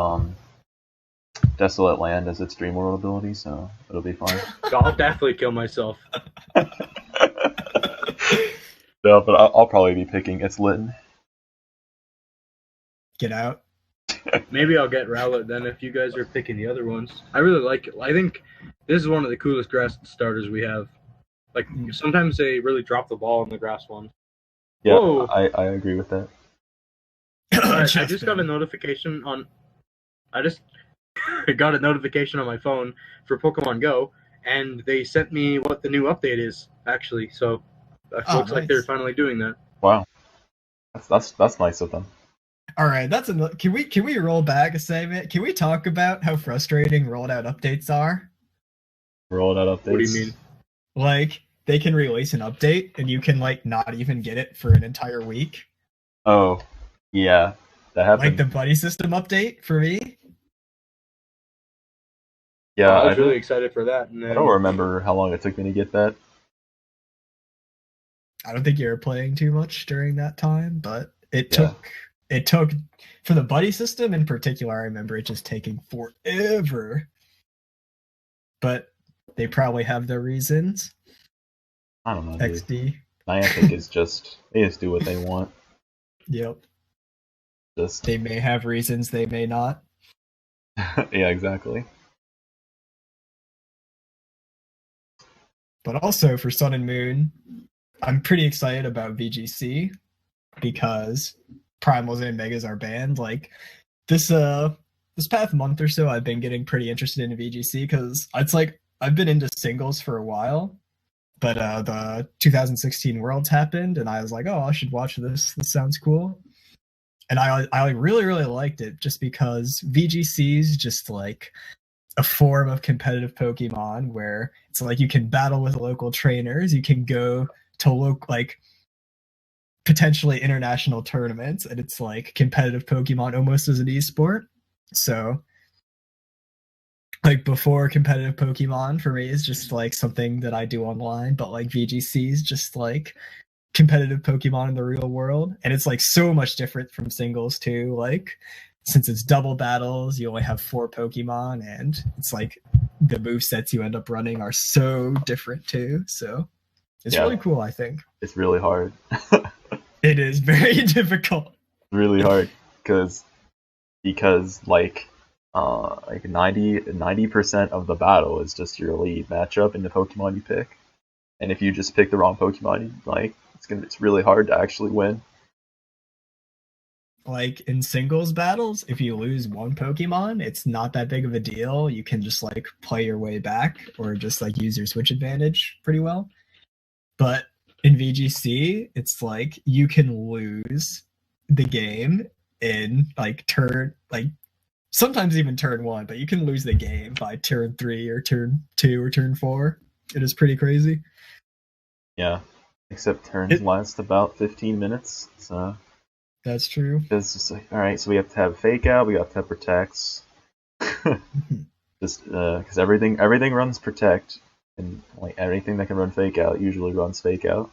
Desolate Land as its Dream World ability, so it'll be fine. I'll definitely kill myself. No, but I'll probably be picking It's Litten. Get out. Maybe I'll get Rowlet then if you guys are picking the other ones. I really like it. I think this is one of the coolest grass starters we have. Like, sometimes they really drop the ball in the grass one. Yeah, Whoa. I agree with that. I just got a notification on... I just got a notification on my phone for Pokemon Go, and they sent me what the new update is, actually. So, it looks like they're finally doing that. Wow. That's nice of them. All right, that's enough. Can we roll back a segment? Can we talk about how frustrating rolled out updates are? Rolled out updates? What do you mean? Like, they can release an update and you can like not even get it for an entire week. Oh, yeah, that happened. Like the buddy system update for me. Yeah, I was really excited for that. And then... I don't remember how long it took me to get that. I don't think you were playing too much during that time, but it took for the buddy system in particular. I remember it just taking forever. But they probably have their reasons. I don't know. XD. Dude. Niantic is just they just do what they want. Yep. Just they may have reasons, they may not. Yeah, exactly. But also for Sun and Moon, I'm pretty excited about VGC because Primals and Megas are banned. Like this past month or so, I've been getting pretty interested in VGC because it's like I've been into singles for a while, but the 2016 Worlds happened, and I was like, oh, I should watch this. This sounds cool. And I really, really liked it just because VGC is just like a form of competitive Pokemon where it's like you can battle with local trainers, you can go to like potentially international tournaments, and it's like competitive Pokemon almost as an esport. So like before, competitive Pokemon for me is just like something that I do online, but like VGC is just like competitive Pokemon in the real world, and it's like so much different from singles too. Like since it's double battles, you only have 4 Pokemon, and it's like the movesets you end up running are so different too. So it's really cool, I think. It's really hard. It is very difficult. Really hard because like 90% of the battle is just your lead matchup in the Pokemon you pick, and if you just pick the wrong Pokemon, like it's really hard to actually win. Like in singles battles, if you lose one Pokemon, it's not that big of a deal. You can just like play your way back or just like use your switch advantage pretty well. But in VGC, it's like you can lose the game in like sometimes even turn 1, but you can lose the game by turn 3 or turn 2 or turn 4. It is pretty crazy. Yeah, except turns last about 15 minutes, so... That's true. It's just like, alright, so we have to have Fake Out, we have to have Protects. Just, because everything runs Protect, and like everything that can run Fake Out usually runs Fake Out.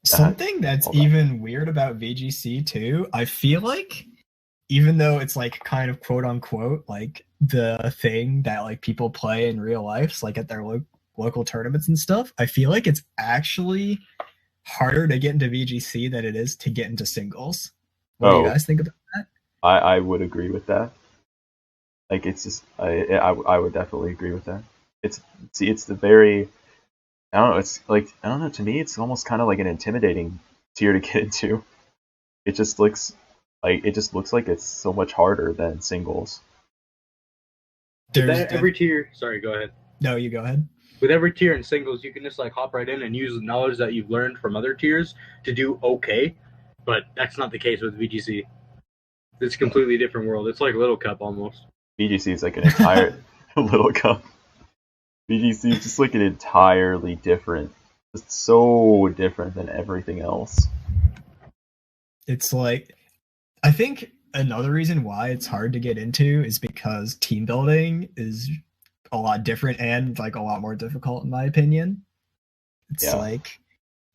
Something that's even weird about VGC too, I feel like, even though it's like kind of quote unquote like the thing that like people play in real life, like at their local tournaments and stuff, I feel like it's actually harder to get into VGC than it is to get into singles. What do you guys think about that? I would agree with that. Like it's just I would definitely agree with that. It's the very I don't know, to me it's almost kind of like an intimidating tier to get into. It just looks like it's so much harder than singles. Every tier, sorry, go ahead. No, you go ahead. With every tier in singles, you can just like hop right in and use the knowledge that you've learned from other tiers to do okay, but that's not the case with VGC. It's a completely different world. It's like Little Cup almost. VGC is like an entire Little Cup. VGC is just like an entirely different, just so different than everything else. It's like, I think another reason why it's hard to get into is because team building is a lot different and like a lot more difficult in my opinion. It's like,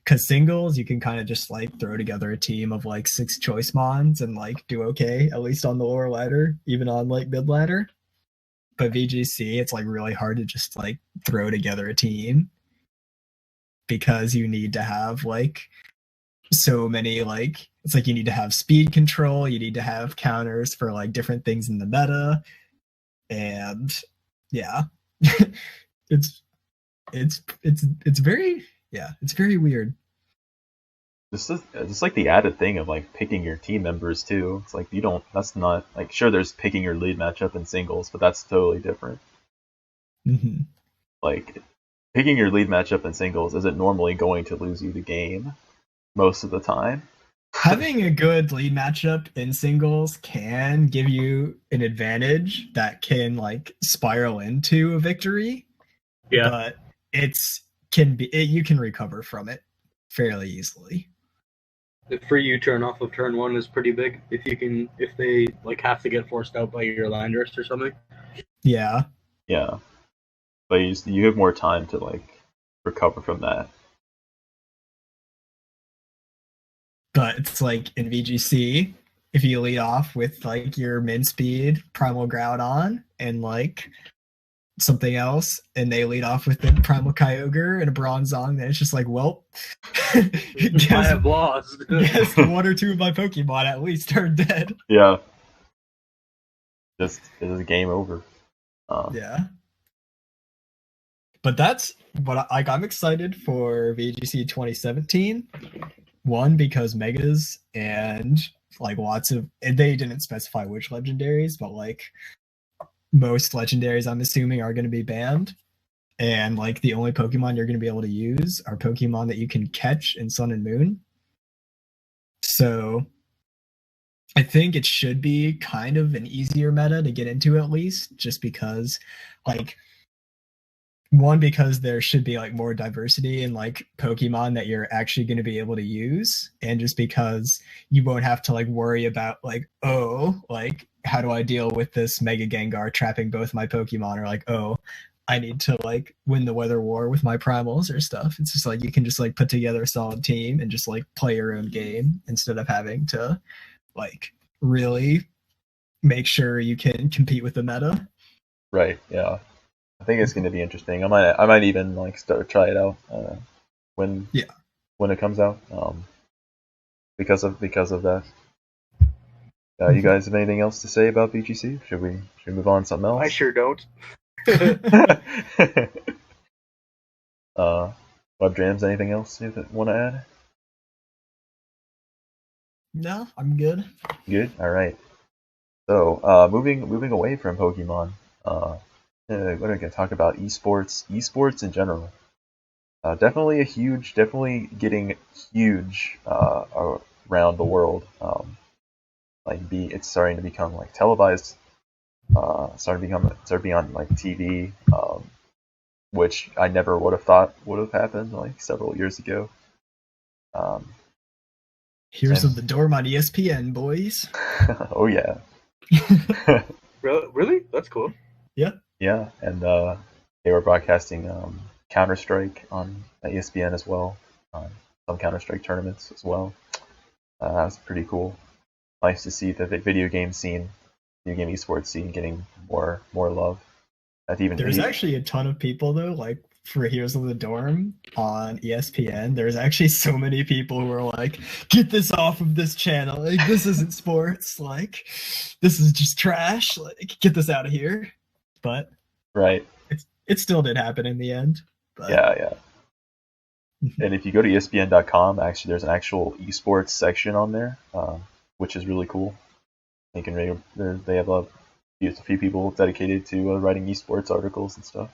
because singles you can kind of just like throw together a team of like 6 choice mons and like do okay, at least on the lower ladder, even on like mid ladder. but VGC, it's like really hard to just like throw together a team because you need to have like so many like it's like you need to have speed control, you need to have counters for like different things in the meta, and yeah, it's very it's very weird. Just like the added thing of like picking your team members too. It's like you don't. That's not like sure. There's picking your lead matchup in singles, but that's totally different. Mm-hmm. Like picking your lead matchup in singles isn't normally going to lose you the game most of the time. Having a good lead matchup in singles can give you an advantage that can like spiral into a victory. Yeah. But you can recover from it fairly easily. The free U-turn off of turn 1 is pretty big. If they like have to get forced out by your Landers or something. Yeah. Yeah, but you have more time to like recover from that. But it's like in VGC, if you lead off with like your min speed Primal Groudon and like something else, and they lead off with the Primal Kyogre and a Bronzong, then it's just like, well, I have lost. Guess one or two of my Pokemon at least are dead. Yeah, just it is a game over. Yeah. But that's what I'm excited for VGC 2017. One, because Megas and like lots of, and they didn't specify which legendaries, but like most legendaries I'm assuming are going to be banned. And like the only Pokemon you're going to be able to use are Pokemon that you can catch in Sun and Moon. So I think it should be kind of an easier meta to get into, at least, just because like one, because there should be like more diversity in like Pokemon that you're actually going to be able to use, and just because you won't have to like worry about like, oh, like how do I deal with this Mega Gengar trapping both my Pokemon, or like, oh, I need to like win the weather war with my primals or stuff. It's just like you can just like put together a solid team and just like play your own game instead of having to like really make sure you can compete with the meta. Right. Yeah. I think it's going to be interesting. I might even like try it out when it comes out. Because of that. You guys have anything else to say about VGC? Should we move on to something else? I sure don't. Webbjamz, anything else you want to add? No, I'm good. Good. All right. So, moving away from Pokemon, we're going to talk about esports in general. Definitely getting huge around the world. It's starting to become like televised. Started being on like TV, which I never would have thought would have happened like several years ago. Here's of the Dorm on ESPN, boys. Oh yeah. Really? That's cool. Yeah. Yeah, and they were broadcasting Counter-Strike on ESPN as well. Some Counter-Strike tournaments as well. That was pretty cool. Nice to see the video game esports scene getting more love. There's actually a ton of people though, like for Heroes of the Dorm on ESPN. There's actually so many people who are like, get this off of this channel. Like, this isn't sports. Like, this is just trash. Like, get this out of here. But right, it still did happen in the end. But... Yeah. And if you go to ESPN.com, actually, there's an actual esports section on there, which is really cool. They have a few people dedicated to writing esports articles and stuff.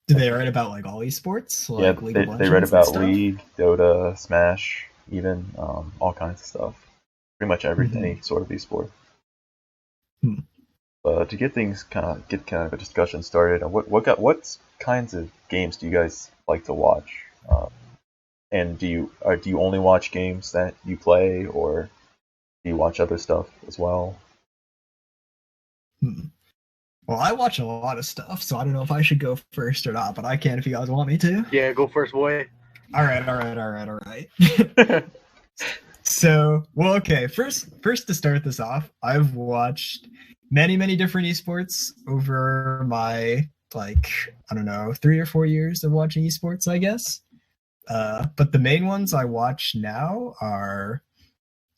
Do they write about like all esports? Like yeah, League of Legends they write about stuff? League, Dota, Smash, even all kinds of stuff. Pretty much any sort of esport. To get things kind of a discussion started, what kinds of games do you guys like to watch? And do you only watch games that you play, or do you watch other stuff as well? Well, I watch a lot of stuff, so I don't know if I should go first or not, but I can if you guys want me to. Yeah, go first, boy. All right. So, well, okay. First to start this off, I've watched many different esports over my, like, I don't know, 3 or 4 years of watching esports, I guess. But the main ones I watch now are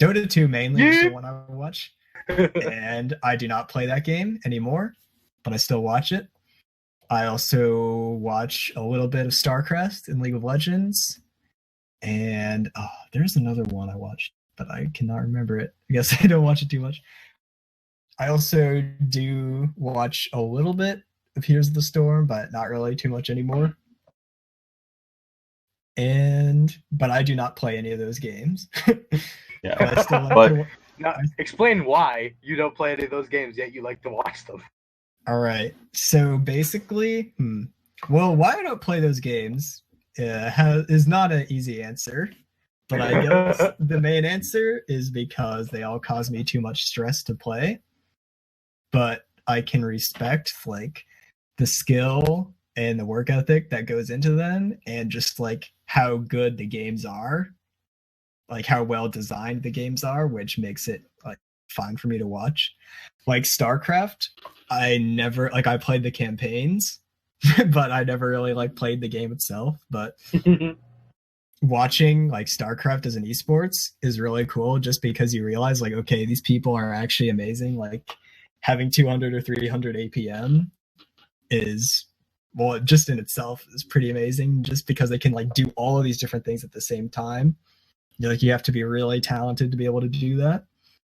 Dota 2 mainly is the one I watch. And I do not play that game anymore, but I still watch it. I also watch a little bit of StarCraft and League of Legends. And there's another one I watched, but I cannot remember it. I guess I don't watch it too much. I also do watch a little bit of Heroes of the Storm, but not really too much anymore. But I do not play any of those games. Yeah, But I still like but to Now, explain why you don't play any of those games, yet you like to watch them. All right. So basically, well, why I don't play those games is not an easy answer. But I guess the main answer is because they all cause me too much stress to play. But I can respect like the skill and the work ethic that goes into them, and just like how good the games are, like how well designed the games are, which makes it like fun for me to watch. Like StarCraft, I played the campaigns, but I never really like played the game itself. But watching like StarCraft as an esports is really cool, just because you realize like, okay, these people are actually amazing. Like having 200 or 300 APM is, well, just in itself is pretty amazing, just because they can like do all of these different things at the same time. Like you have to be really talented to be able to do that.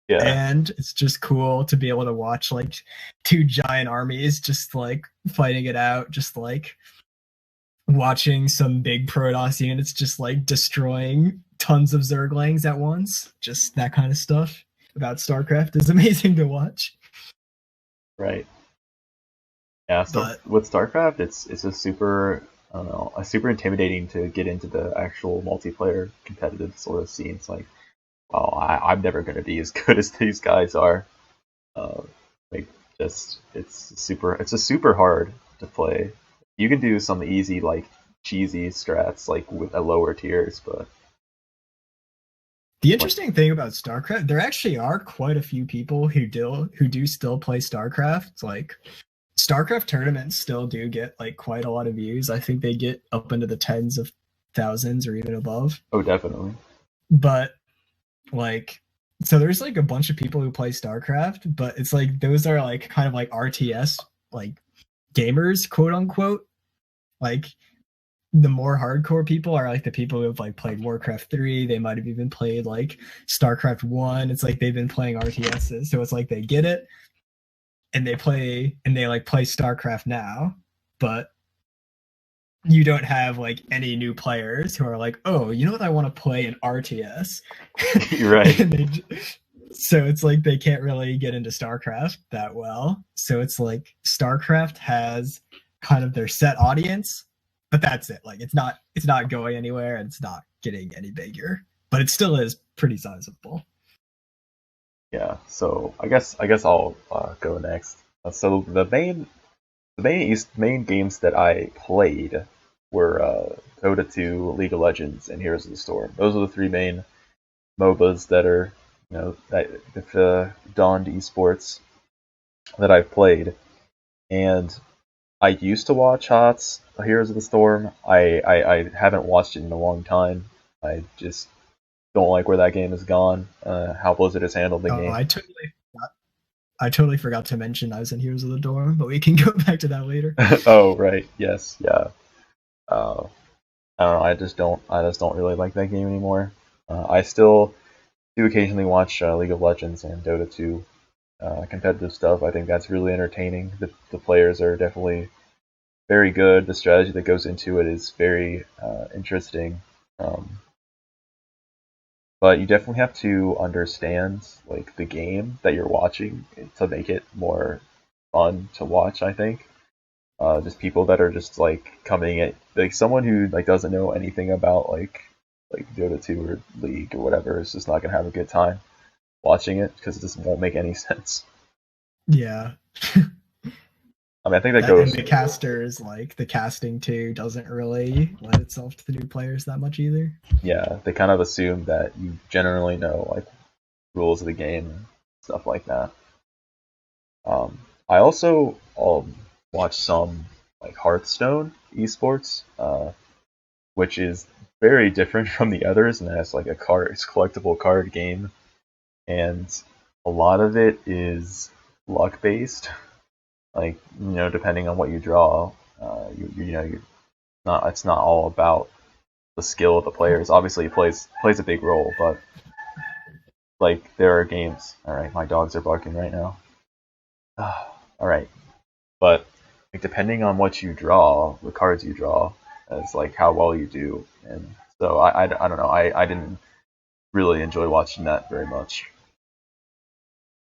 yeah, And it's just cool to be able to watch like two giant armies just like fighting it out, just like watching some big Protoss units just like destroying tons of Zerglings at once. Just that kind of stuff about StarCraft is amazing to watch. right. Yeah, so But with StarCraft, it's just super, I don't know, super intimidating to get into the actual multiplayer competitive sort of scene. It's like, oh, I'm never gonna be as good as these guys are. Like, just it's just super hard to play. You can do some easy, like cheesy strats, like with the lower tiers, but the interesting thing about StarCraft, there actually are quite a few people who do still play StarCraft. It's like StarCraft tournaments still do get like quite a lot of views. I think they get up into the tens of thousands or even above. oh, definitely. But like, so there's like a bunch of people who play StarCraft, but it's like those are like kind of like RTS like gamers, quote unquote. Like the more hardcore people are like the people who have like played Warcraft 3. They might have even played like StarCraft 1. It's like they've been playing RTSs, so it's like they get it and they play StarCraft now, but you don't have like any new players who are like, oh, you know what, I want to play an RTS. You're right. So it's like they can't really get into StarCraft that well. So it's like StarCraft has kind of their set audience, but that's it. Like it's not going anywhere, and it's not getting any bigger, but it still is pretty sizable. Yeah, so I guess I'll go next. So the main games that I played were Dota 2, League of Legends, and Heroes of the Storm. Those are the three main MOBAs that are, that donned esports that I've played. And I used to watch HOTS Heroes of the Storm. I haven't watched it in a long time. I just don't like where that game has gone. How Blizzard has handled the game. I totally forgot to mention I was in Heroes of the Storm, but we can go back to that later. Oh right, yes, yeah. I don't know. I just don't really like that game anymore. I still do occasionally watch League of Legends and Dota 2 competitive stuff. I think that's really entertaining. The players are definitely very good. The strategy that goes into it is very interesting. But you definitely have to understand like the game that you're watching to make it more fun to watch, I think. Just people that are just like coming at like someone who like doesn't know anything about like Dota 2 or League or whatever is just not gonna have a good time watching it because it just won't make any sense. Yeah. I mean, I think that goes. And the casters, like the casting too, doesn't really lend itself to the new players that much either. Yeah, they kind of assume that you generally know like rules of the game and stuff like that. I also watch some like Hearthstone esports, which is very different from the others, and that's like it's a collectible card game, and a lot of it is luck based. Like depending on what you draw, you're not. It's not all about the skill of the players. Obviously, it plays a big role, but like there are games. All right, my dogs are barking right now. All right, but like depending on what you draw, the cards you draw, as like how well you do, and so I don't know. I didn't really enjoy watching that very much.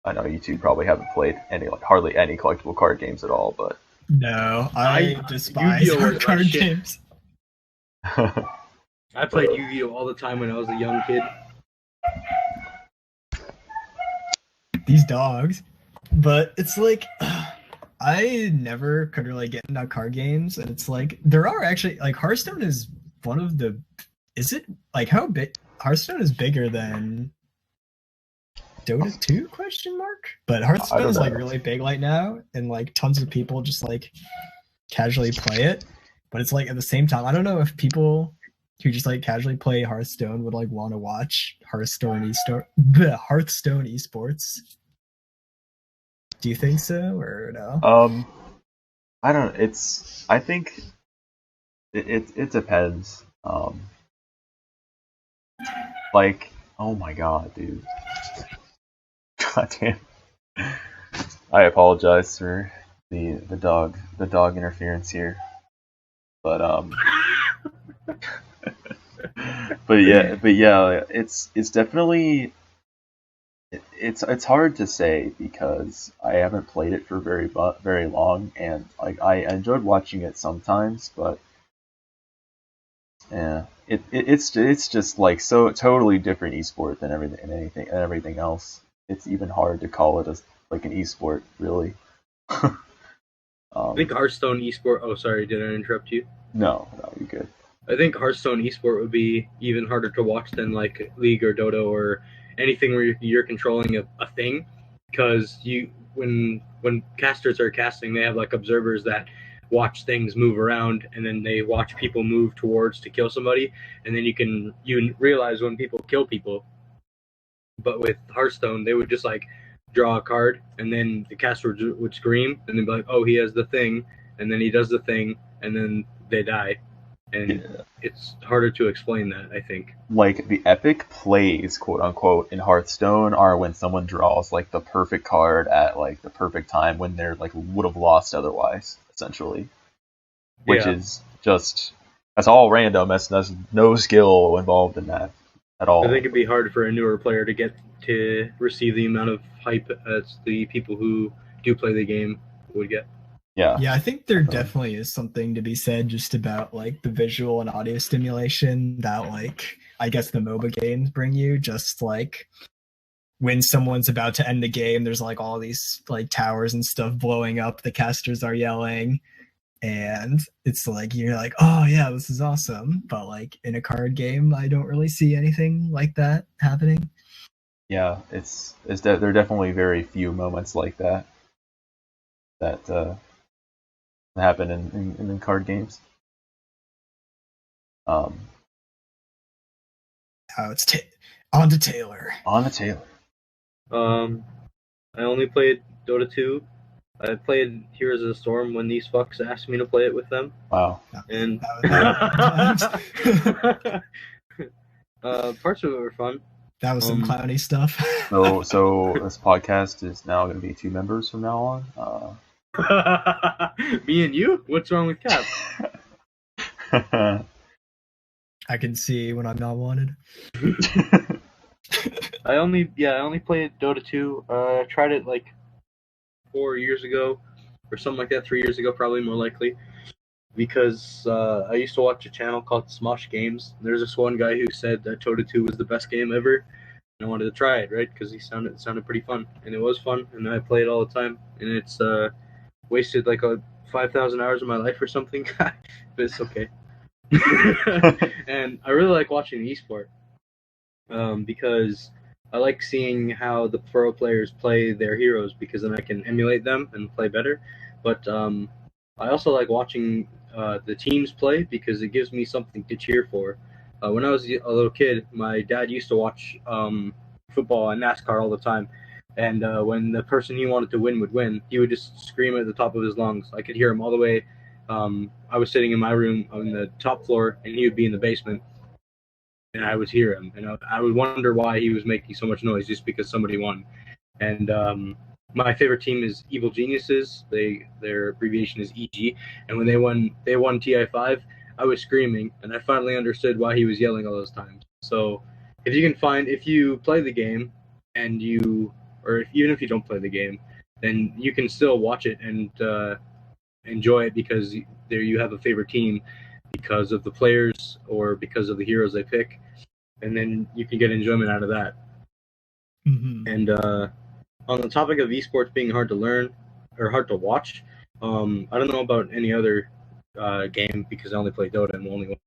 I know you two probably haven't played hardly any collectible card games at all, but No, I despise Yu-Gi-Oh! hard was card my shit. games. I played Yu-Gi-Oh! All the time when I was a young kid. These dogs. But it's like I never could really get into card games, and it's like there are actually like Hearthstone is one of the. Is it like how big Hearthstone is bigger than Dota 2 question mark? But Hearthstone is like really big right now, and like tons of people just like casually play it. But it's like at the same time, I don't know if people who just like casually play Hearthstone would like want to watch Hearthstone esports. Do you think so or no? I don't. I think it depends. Like, oh my god, dude. God damn. I apologize for the dog interference here. But but yeah, it's definitely it's hard to say because I haven't played it for very long, and like I enjoyed watching it sometimes, but yeah, it's just like so totally different esport than everything else. It's even hard to call it like an esport, really. I think Hearthstone esport. Oh, sorry, did I interrupt you? No, you're good. I think Hearthstone esport would be even harder to watch than like League or Dota or anything where you're controlling a thing, because when casters are casting, they have like observers that watch things move around, and then they watch people move towards to kill somebody, and then you realize when people kill people. But with Hearthstone, they would just like draw a card, and then the caster would scream, and then be like, "Oh, he has the thing," and then he does the thing, and then they die. And it's harder to explain that, I think. Like the epic plays, quote unquote, in Hearthstone are when someone draws like the perfect card at like the perfect time when they're like would have lost otherwise, essentially. Which is just that's all random. There's no skill involved in that at all. I think it'd be hard for a newer player to get to receive the amount of hype as the people who do play the game would get. Yeah, I think there definitely is something to be said just about like the visual and audio stimulation that like I guess the MOBA games bring you. Just like when someone's about to end the game, there's like all these like towers and stuff blowing up, the casters are yelling, and it's like you're like, oh yeah, this is awesome. But like in a card game, I don't really see anything like that happening. Yeah, there are definitely very few moments like that happen in card games. Now it's on to Taylor. I only played Dota 2. I played Heroes of the Storm when these fucks asked me to play it with them. Wow. And parts of it were fun. That was some clowny stuff. So this podcast is now going to be 2 members from now on. Me and you? What's wrong with Cap? I can see when I'm not wanted. I only played Dota 2. I tried it like 4 years ago, or something like that. 3 years ago, probably more likely, because I used to watch a channel called Smosh Games. There's this one guy who said that Dota 2 was the best game ever, and I wanted to try it, right? Because it sounded pretty fun, and it was fun, and I play it all the time, and it's wasted like 5,000 hours of my life or something, but it's okay. And I really like watching the esport, because I like seeing how the pro players play their heroes because then I can emulate them and play better. But I also like watching the teams play because it gives me something to cheer for. When I was a little kid, my dad used to watch football and NASCAR all the time. And when the person he wanted to win would win, he would just scream at the top of his lungs. I could hear him all the way. I was sitting in my room on the top floor, and he would be in the basement, and I would hear him, and I would wonder why he was making so much noise just because somebody won. And my favorite team is Evil Geniuses. Their abbreviation is EG, and when they won TI5. I was screaming, and I finally understood why he was yelling all those times. So if you play the game, and even if you don't play the game, then you can still watch it and enjoy it because there you have a favorite team because of the players or because of the heroes they pick, and then you can get enjoyment out of that. Mm-hmm. And on the topic of esports being hard to learn or hard to watch, I don't know about any other game because I only play Dota and only one.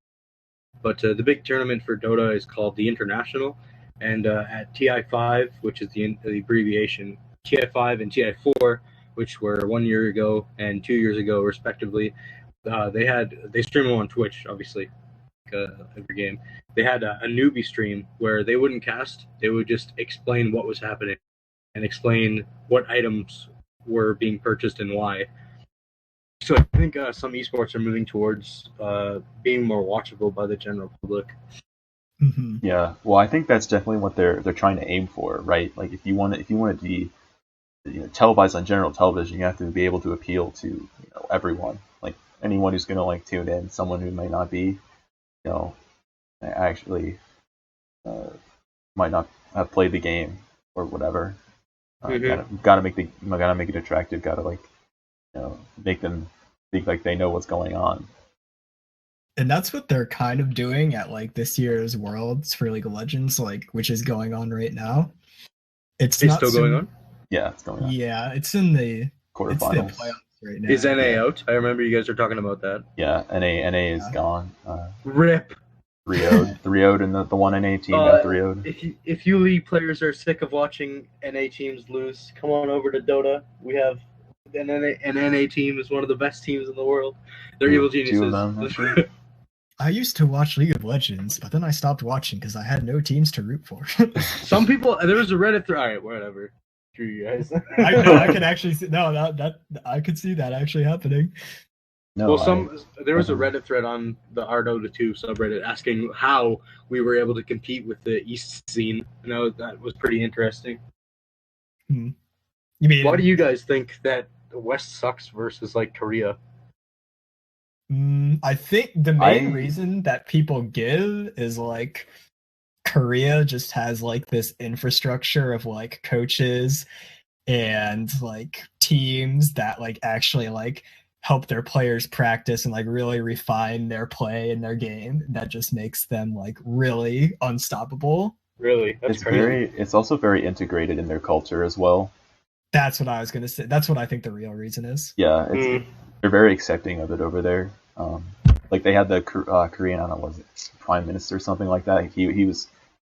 But the big tournament for Dota is called the International, and at TI5, which is the abbreviation, TI5 and TI4, which were 1 year ago and 2 years ago respectively, they stream them on Twitch, obviously, every game. They had a newbie stream where they wouldn't cast; they would just explain what was happening and explain what items were being purchased and why. So I think some esports are moving towards being more watchable by the general public. Mm-hmm. Yeah, well, I think that's definitely what they're trying to aim for, right? Like if you want to be televised on general television, you have to be able to appeal to everyone, like anyone who's gonna like tune in, someone who might not be, actually might not have played the game or whatever. Gotta make it attractive. Gotta make them think like they know what's going on. And that's what they're kind of doing at like this year's Worlds for League of Legends, like which is going on right now. It's still going on. Yeah, it's going on. Yeah, it's in the quarterfinals. It's the playoffs right now. Is NA out? I remember you guys were talking about that. Yeah, NA is gone. RIP. 3-0'd and the one NA team got 3-0'd. If you League players are sick of watching NA teams lose, come on over to Dota. We have an NA team is one of the best teams in the world. They're Evil Geniuses. 2 of them, actually. I used to watch League of Legends, but then I stopped watching because I had no teams to root for. Some people, there was a Reddit thread. All right, whatever. Screw you guys. I could actually see that I could see that actually happening. No, there was a Reddit thread on the Dota 2 subreddit asking how we were able to compete with the East scene. That was pretty interesting. You mean, why do you guys think that the West sucks versus like Korea? I think the main reason that people give is like Korea just has like this infrastructure of like coaches and like teams that like actually like help their players practice and like really refine their play and their game. That just makes them like really unstoppable. Really? That's crazy. It's also very integrated in their culture as well. That's what I was going to say. That's what I think the real reason is. Yeah, they're very accepting of it over there. Like they had the Korean, I don't know, was it Prime Minister or something like that? He was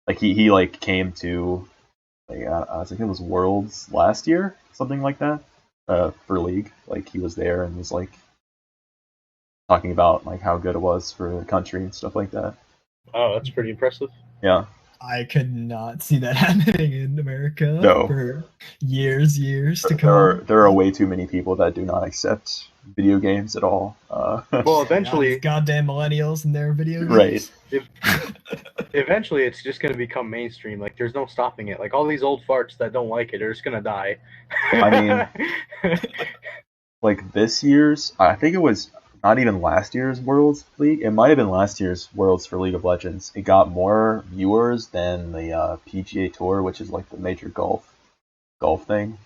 like he like came to like I think it was Worlds last year, something like that, for League. Like he was there and was like talking about like how good it was for the country and stuff like that. Oh, that's pretty impressive. Yeah. I could not see that happening in America for years to come. There are way too many people that do not accept video games at all. Well, eventually, goddamn millennials and their video games. Right. Eventually, it's just going to become mainstream. Like, there's no stopping it. Like, all these old farts that don't like it are just going to die. I mean, like this year's, I think it was not even last year's Worlds League. It might have been last year's Worlds for League of Legends. It got more viewers than the PGA Tour, which is like the major golf thing.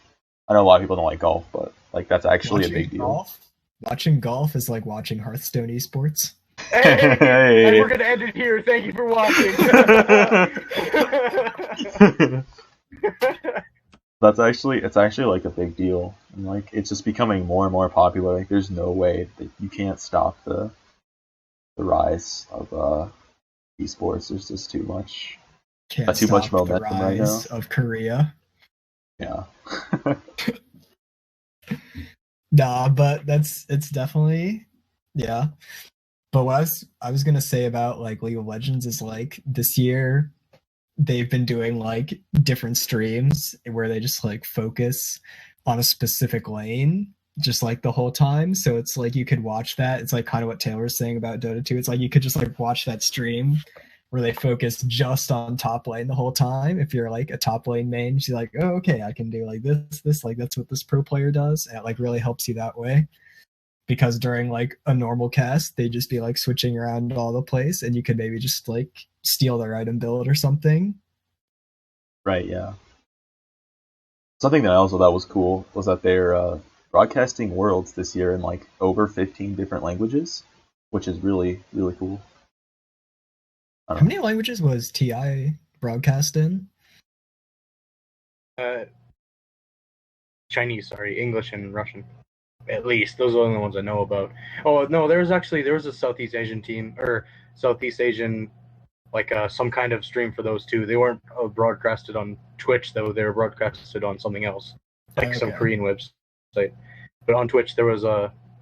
I know a lot of people don't like golf, but like that's actually a big deal. Watching golf is like watching Hearthstone esports. Hey. And we're gonna end it here. Thank you for watching. It's actually like a big deal, and like it's just becoming more and more popular. Like there's no way that you can't stop the rise of esports. There's just too much Can't Got too stop much the momentum right now. rise of Korea. Yeah. Nah, but it's definitely, yeah. But what I was gonna say about like League of Legends is like this year they've been doing like different streams where they just like focus on a specific lane just like the whole time. So it's like you could watch that. It's like kind of what Taylor was saying about Dota 2. It's like you could just like watch that stream where they focus just on top lane the whole time. If you're like a top lane main, you're like, oh, okay, I can do like this, like that's what this pro player does. And it like really helps you that way. Because during like a normal cast, they just be like switching around all the place, and you could maybe just like steal their item build or something. Right, yeah. Something that I also thought was cool was that they're broadcasting Worlds this year in like over 15 different languages, which is really, really cool. How many languages was TI broadcast in? Chinese, sorry, English and Russian. At least those are the only ones I know about. Oh no, there was a Southeast Asian team or Southeast Asian, like some kind of stream for those two. They weren't broadcasted on Twitch though; they were broadcasted on something else, like some Korean website. But on Twitch there was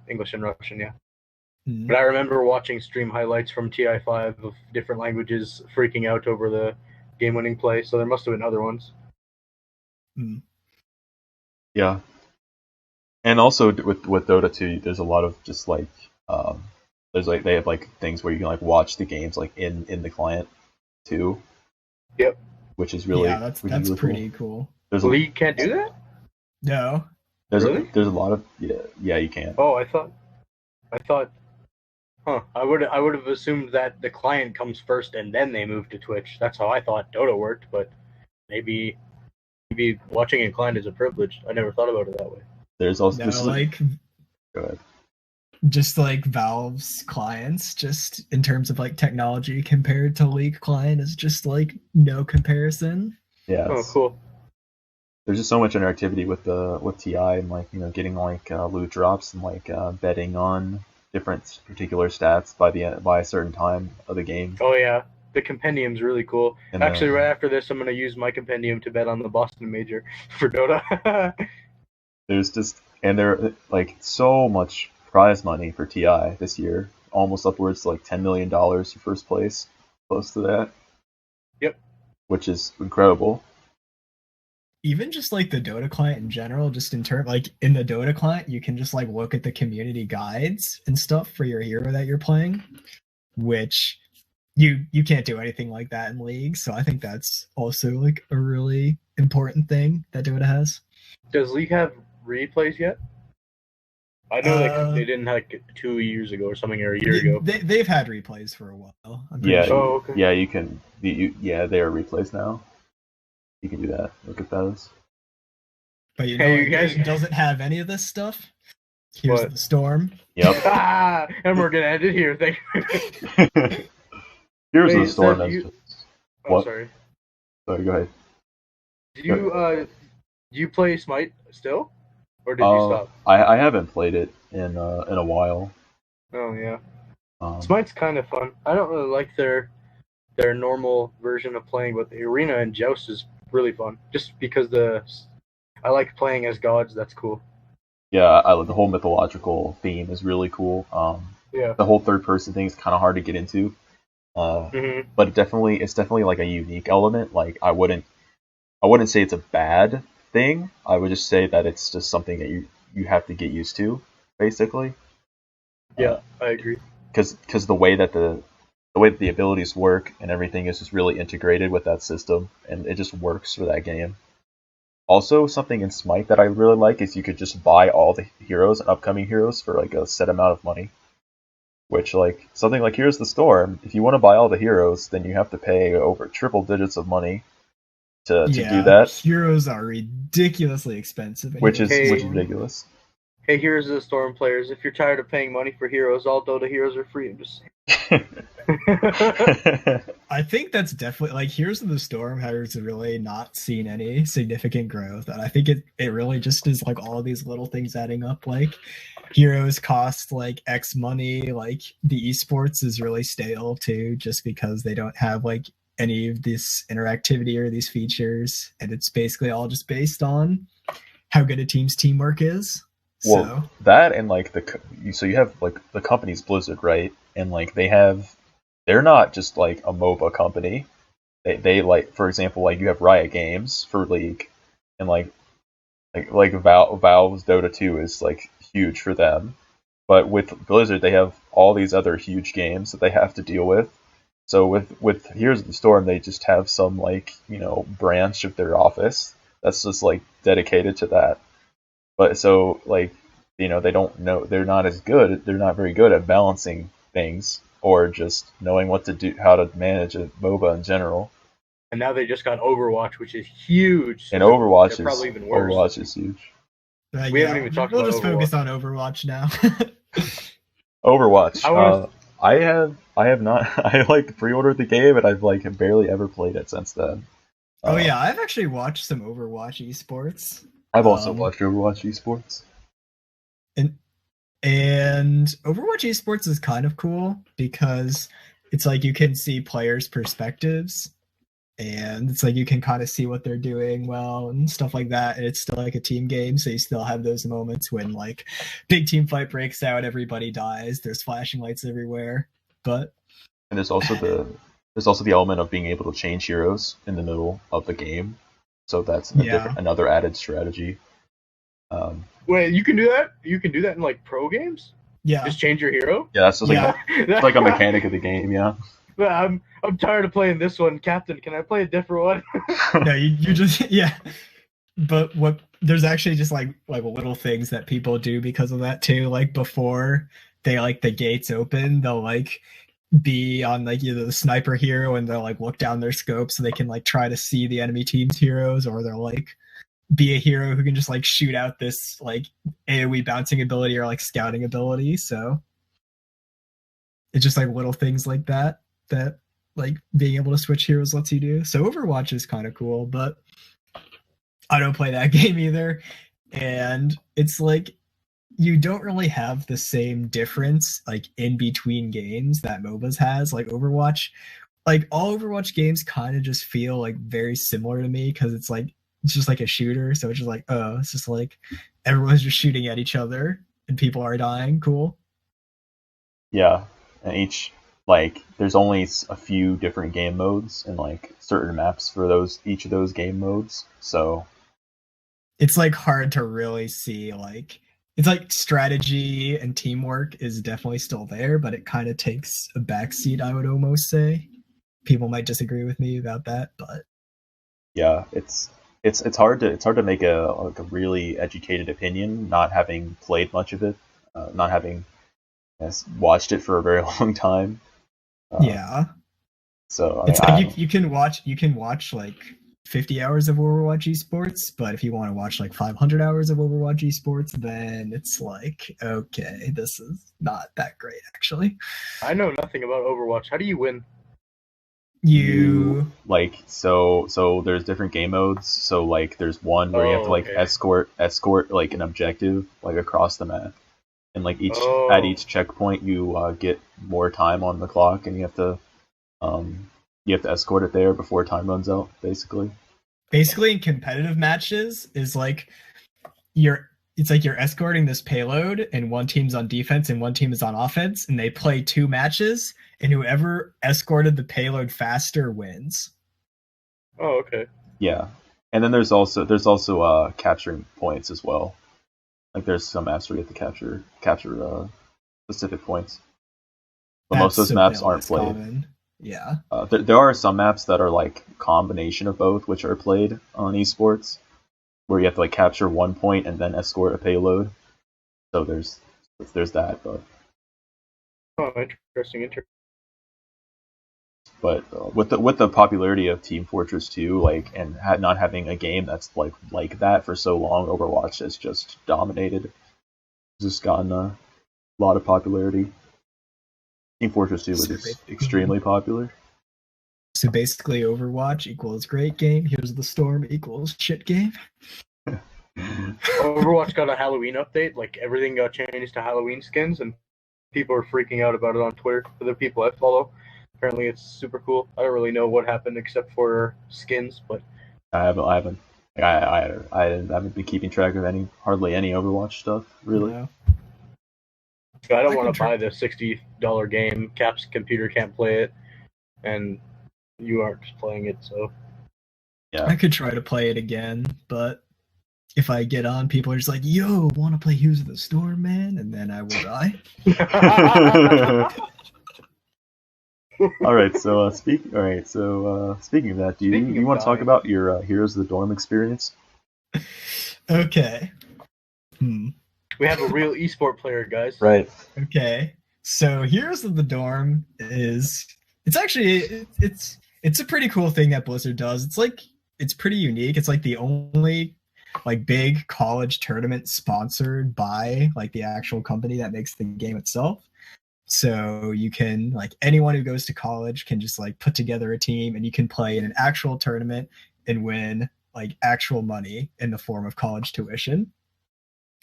English and Russian, yeah. Mm-hmm. But I remember watching stream highlights from TI5 of different languages freaking out over the game-winning play. So there must have been other ones. Mm. Yeah. And also with Dota 2, there's a lot of just like there's like they have like things where you can like watch the games like in the client too. Yep. Which is really that's really pretty cool. There's League can't do that? No. There's really? There's a lot of yeah you can. Oh, I thought I would have assumed that the client comes first and then they move to Twitch. That's how I thought Dota worked, but maybe watching in client is a privilege. I never thought about it that way. There's also like go ahead. Just like Valve's clients, just in terms of like technology compared to League client is just like no comparison. Yeah. Oh, cool. There's just so much interactivity with TI and like getting like loot drops and like betting on different particular stats by a certain time of the game. Oh yeah, the compendium's really cool. And actually, right after this, I'm gonna use my compendium to bet on the Boston Major for Dota. There like so much prize money for TI this year, almost upwards to like $10 million for first place, close to that. Yep. Which is incredible. Even just like the Dota client in general, just in terms like in the Dota client, you can just like look at the community guides and stuff for your hero that you're playing, which you can't do anything like that in League. So I think that's also like a really important thing that Dota has. Does League have replays yet? I know they didn't like 2 years ago or something, or a year ago. They've had replays for a while. Yeah. Sure. Oh, okay. Yeah, you can. They are replays now. You can do that. Look at those. But you guys doesn't have any of this stuff. Here's the storm. Yep. And we're gonna end it here. Thank you. Here's the storm. Oh, sorry. Sorry, go ahead. Do you play Smite still, or did you stop? I haven't played it in a while. Oh yeah. Smite's kind of fun. I don't really like their normal version of playing, but the arena and Joust is really fun. Just because I like playing as gods. That's cool. Yeah, the whole mythological theme is really cool. Yeah. The whole third person thing is kind of hard to get into. But it's definitely like a unique element. Like I wouldn't say it's a bad thing. I would just say that it's just something that you have to get used to, basically. Yeah, I agree. Because the way that the abilities work and everything is just really integrated with that system, and it just works for that game. Also, something in Smite that I really like is you could just buy all the heroes and upcoming heroes for like a set amount of money. Which, like, something like Here's the Storm, if you want to buy all the heroes, then you have to pay over triple digits of money to do that. Heroes are ridiculously expensive. Which is ridiculous. Hey, Here's the Storm players, if you're tired of paying money for heroes, all Dota heroes are free. I'm just saying. I think that's definitely like Heroes of the Storm has really not seen any significant growth, and I think it really just is like all of these little things adding up. Like heroes cost like X money, like the esports is really stale too, just because they don't have like any of this interactivity or these features, and it's basically all just based on how good a team's teamwork is. Well, So that and like so you have like the company's Blizzard, right? And like they're not just like a MOBA company. They like, for example, like you have Riot Games for League, and like Valve's Dota 2 is like huge for them. But with Blizzard, they have all these other huge games that they have to deal with. So with Heroes of the Storm, they just have some like, branch of their office that's just like dedicated to that. But so like, they don't know, they're not as good, they're not very good at balancing things or just knowing what to do, how to manage a MOBA in general. And now they just got Overwatch, which is huge. So and Overwatch probably even worse. Overwatch is huge. We haven't even talked about Overwatch. We'll just focus on Overwatch now. Overwatch. I have not. I like pre-ordered the game and I've like barely ever played it since then. Yeah, I've actually watched some Overwatch esports. I've also watched Overwatch esports. And Overwatch esports is kind of cool because it's like you can see players' perspectives, and it's like you can kind of see what they're doing well and stuff like that. And it's still like a team game, so you still have those moments when like big team fight breaks out, everybody dies, there's flashing lights everywhere. But and there's also the element of being able to change heroes in the middle of the game, so that's another added strategy. Wait, you can do that? You can do that in like pro games? Yeah. Just change your hero? Yeah, that's just it's like a mechanic of the game, yeah. I'm tired of playing this one, Captain. Can I play a different one? No, you just But there's actually just like little things that people do because of that too. Like before they like the gates open, they'll like be on like either the sniper hero and they'll like look down their scope so they can like try to see the enemy team's heroes, or they'll like be a hero who can just like shoot out this like AoE bouncing ability or like scouting ability. So it's just like little things like that like being able to switch heroes lets you do. So Overwatch is kind of cool, but I don't play that game either. And it's like you don't really have the same difference like in between games that MOBAs has. Like Overwatch, like all Overwatch games kind of just feel like very similar to me because it's just like a shooter. So it's just like, oh, it's just like everyone's just shooting at each other and people are dying. Cool. Yeah, and there's only a few different game modes and like certain maps for each of those game modes. So it's like hard to really see like it's like strategy and teamwork is definitely still there, but it kind of takes a backseat, I would almost say. People might disagree with me about that, but yeah, it's hard to make a really educated opinion, not having played much of it, not having watched it for a very long time. Yeah. So it's like you can watch like 50 hours of Overwatch esports, but if you want to watch like 500 hours of Overwatch esports, then it's like, okay, this is not that great actually. I know nothing about Overwatch. How do you win? You like so there's different game modes. So like there's one where you have to like escort like an objective like across the map, and like at each checkpoint you get more time on the clock, and you have to escort it there before time runs out. Basically in competitive matches is like you're escorting this payload, and one team's on defense and one team is on offense, and they play 2 matches, and whoever escorted the payload faster wins. Oh, okay. Yeah, and then there's also capturing points as well. Like there's some maps where you have to capture specific points, but most of those maps aren't played. Common. Yeah. There are some maps that are like combination of both, which are played on esports, where you have to like capture 1 point and then escort a payload. So there's that, but interesting. But with the popularity of Team Fortress 2, like, and not having a game that's like that for so long, Overwatch has just dominated. It's just gotten a lot of popularity. Team Fortress 2 was extremely popular. So basically, Overwatch equals great game. Here's the Storm equals shit game. Overwatch got a Halloween update. Like everything got changed to Halloween skins, and people are freaking out about it on Twitter. For the people I follow, Apparently, it's super cool. I don't really know what happened except for skins, but I haven't I haven't been keeping track of hardly any Overwatch stuff really. No. I don't I want could to buy the $60 game. Cap's computer can't play it, and you aren't playing it, so. Yeah. I could try to play it again, but if I get on, people are just like, "Yo, want to play Heroes of the Storm, man?" And then I will die. All right. So speaking of that, do you want to talk about your Heroes of the Dorm experience? Okay. We have a real esport player, guys. Right. Okay. So Heroes of the Dorm it's a pretty cool thing that Blizzard does. It's pretty unique. It's like the only like big college tournament sponsored by like the actual company that makes the game itself. So you can like anyone who goes to college can just like put together a team and you can play in an actual tournament and win like actual money in the form of college tuition.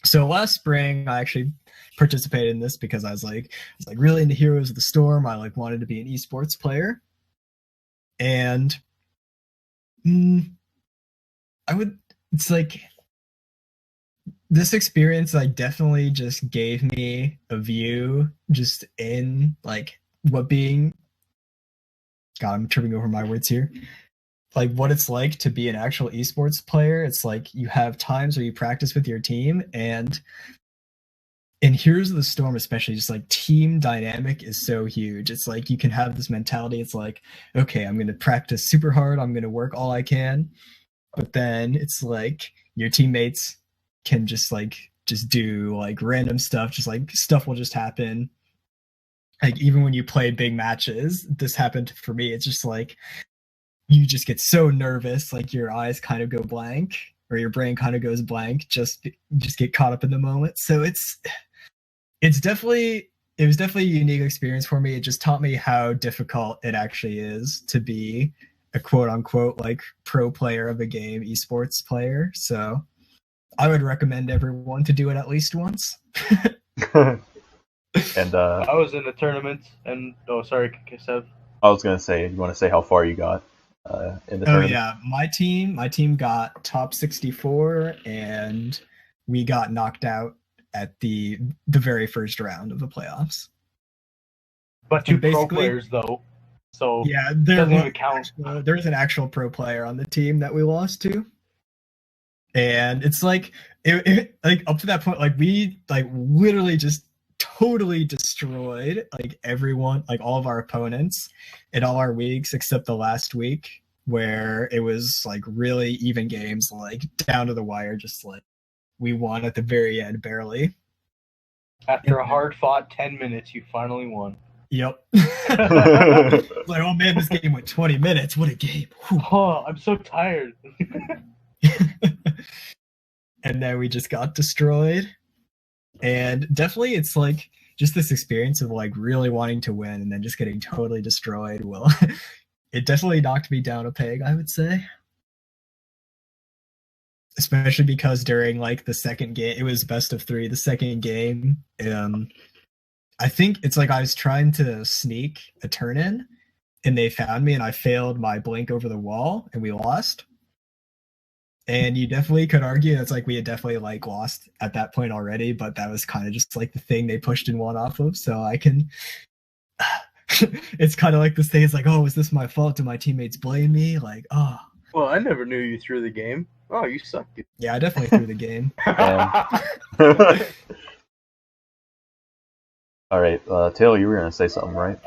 So last spring I actually participated in this because I was really into Heroes of the Storm. I like wanted to be an esports player. And it's like this experience like definitely just gave me a view just in like what being God, I'm tripping over my words here. Like what it's like to be an actual esports player. It's like you have times where you practice with your team, and in Heroes of the Storm especially, just like team dynamic is so huge. It's like you can have this mentality. It's like, okay, I'm going to practice super hard. I'm going to work all I can. But then it's like your teammates can just do like random stuff. Just like stuff will just happen. Like even when you play big matches, this happened for me. It's just like you just get so nervous, like your eyes kind of go blank or your brain kind of goes blank. Just get caught up in the moment. So it was definitely a unique experience for me. It just taught me how difficult it actually is to be a quote unquote like pro player of a game, esports player. So I would recommend everyone to do it at least once. And I was in the tournament, and sorry, Kesev. I was gonna say, you want to say how far you got in the tournament? Oh yeah, my team got top 64, and we got knocked out at the very first round of the playoffs. But two pro players though, so yeah, doesn't even count. There was an actual pro player on the team that we lost to, and it's like it like up to that point, like we like literally just totally destroyed like everyone, like all of our opponents in all our weeks except the last week where it was like really even games, like down to the wire. Just like we won at the very end barely. After a hard fought 10 minutes, you finally won. Yep. Like, oh man, this game went 20 minutes. What a game. Whew. Oh, I'm so tired. And then we just got destroyed. And definitely it's like just this experience of like really wanting to win and then just getting totally destroyed. Well, it definitely knocked me down a peg, I would say. Especially because during like the second game, it was best of 3, the second game, I think it's like I was trying to sneak a turn in and they found me and I failed my blink over the wall and we lost. And you definitely could argue it's like we had definitely like lost at that point already, but that was kind of just like the thing they pushed and won off of. So I can, it's kind of like this thing. It's like, oh, is this my fault? Do my teammates blame me? Like, oh. Well, I never knew you threw the game. Oh, you suck, dude. Yeah, I definitely threw the game. All right, Taylor, you were gonna say something, right?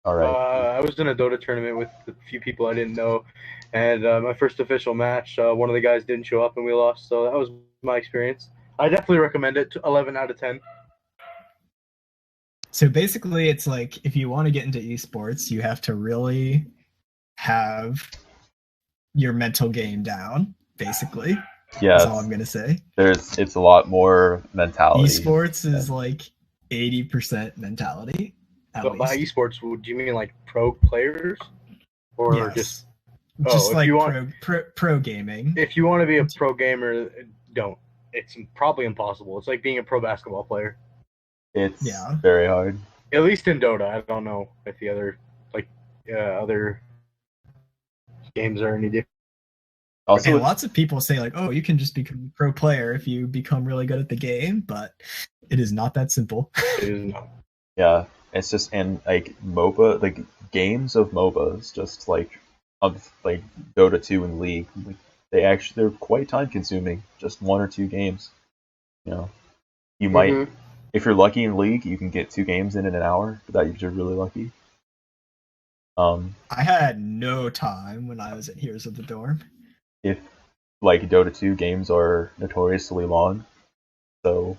All right. I was in a Dota tournament with a few people I didn't know, and my first official match, one of the guys didn't show up and we lost. So that was my experience. I definitely recommend it. 11 out of 10. So basically, it's like if you want to get into esports, you have to really have your mental game down. Basically, yeah, that's all I'm gonna say. It's a lot more mentality. Esports is like 80% mentality. So by esports, would you mean like pro players, or yes. just like pro gaming? If you want to be a pro gamer, don't. It's probably impossible. It's like being a pro basketball player. It's very hard. At least in Dota, I don't know if the other games are any different. Also, And lots of people say like, "Oh, you can just become a pro player if you become really good at the game," but it is not that simple. It is not. yeah, it's just and like MOBA, like games of MOBAs, just like of like Dota 2 and League, like, they're quite time consuming. Just 1 or 2 games. You know, you might Mhm. if you're lucky in League, you can get 2 games in an hour. But that if you're really lucky. I had no time when I was at Heroes of the Dorm. If like Dota 2 games are notoriously long, so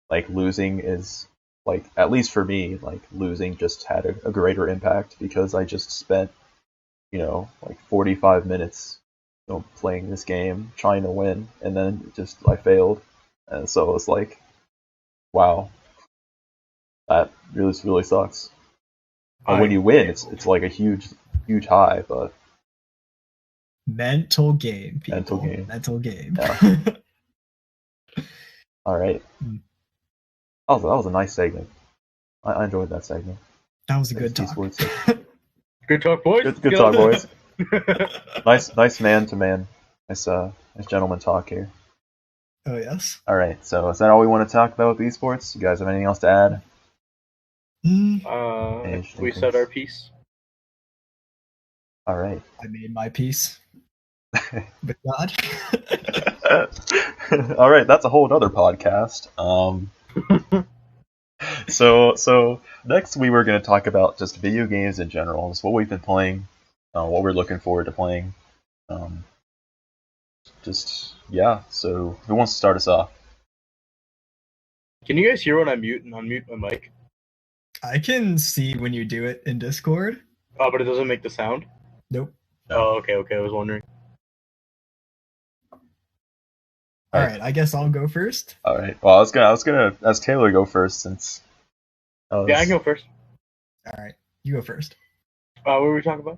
like losing is like at least for me, like losing just had a greater impact because I just spent like 45 minutes playing this game trying to win, and then just I failed, and so it's like, wow, that really sucks. And when you win, it's like a huge high, but Mental game, people. mental game. Mental game. Yeah. All right. That was a nice segment. I enjoyed that segment. That was a good talk. Good talk, boys. Good talk, boys. nice man to man. Nice gentleman talk here. Oh yes. All right. So is that all we want to talk about with esports? You guys have anything else to add? We said our piece. All right. I made my peace with God. All right, that's a whole other podcast. So next we were going to talk about just video games in general, just what we've been playing, what we're looking forward to playing. So who wants to start us off? Can you guys hear when I mute and unmute my mic? I can see when you do it in Discord. Oh, but it doesn't make the sound? Nope. No. Oh, okay, I was wondering. All right, I guess I'll go first. All right. Well, I was gonna ask Taylor to go first since. Yeah, I can go first. All right, you go first. What were we talking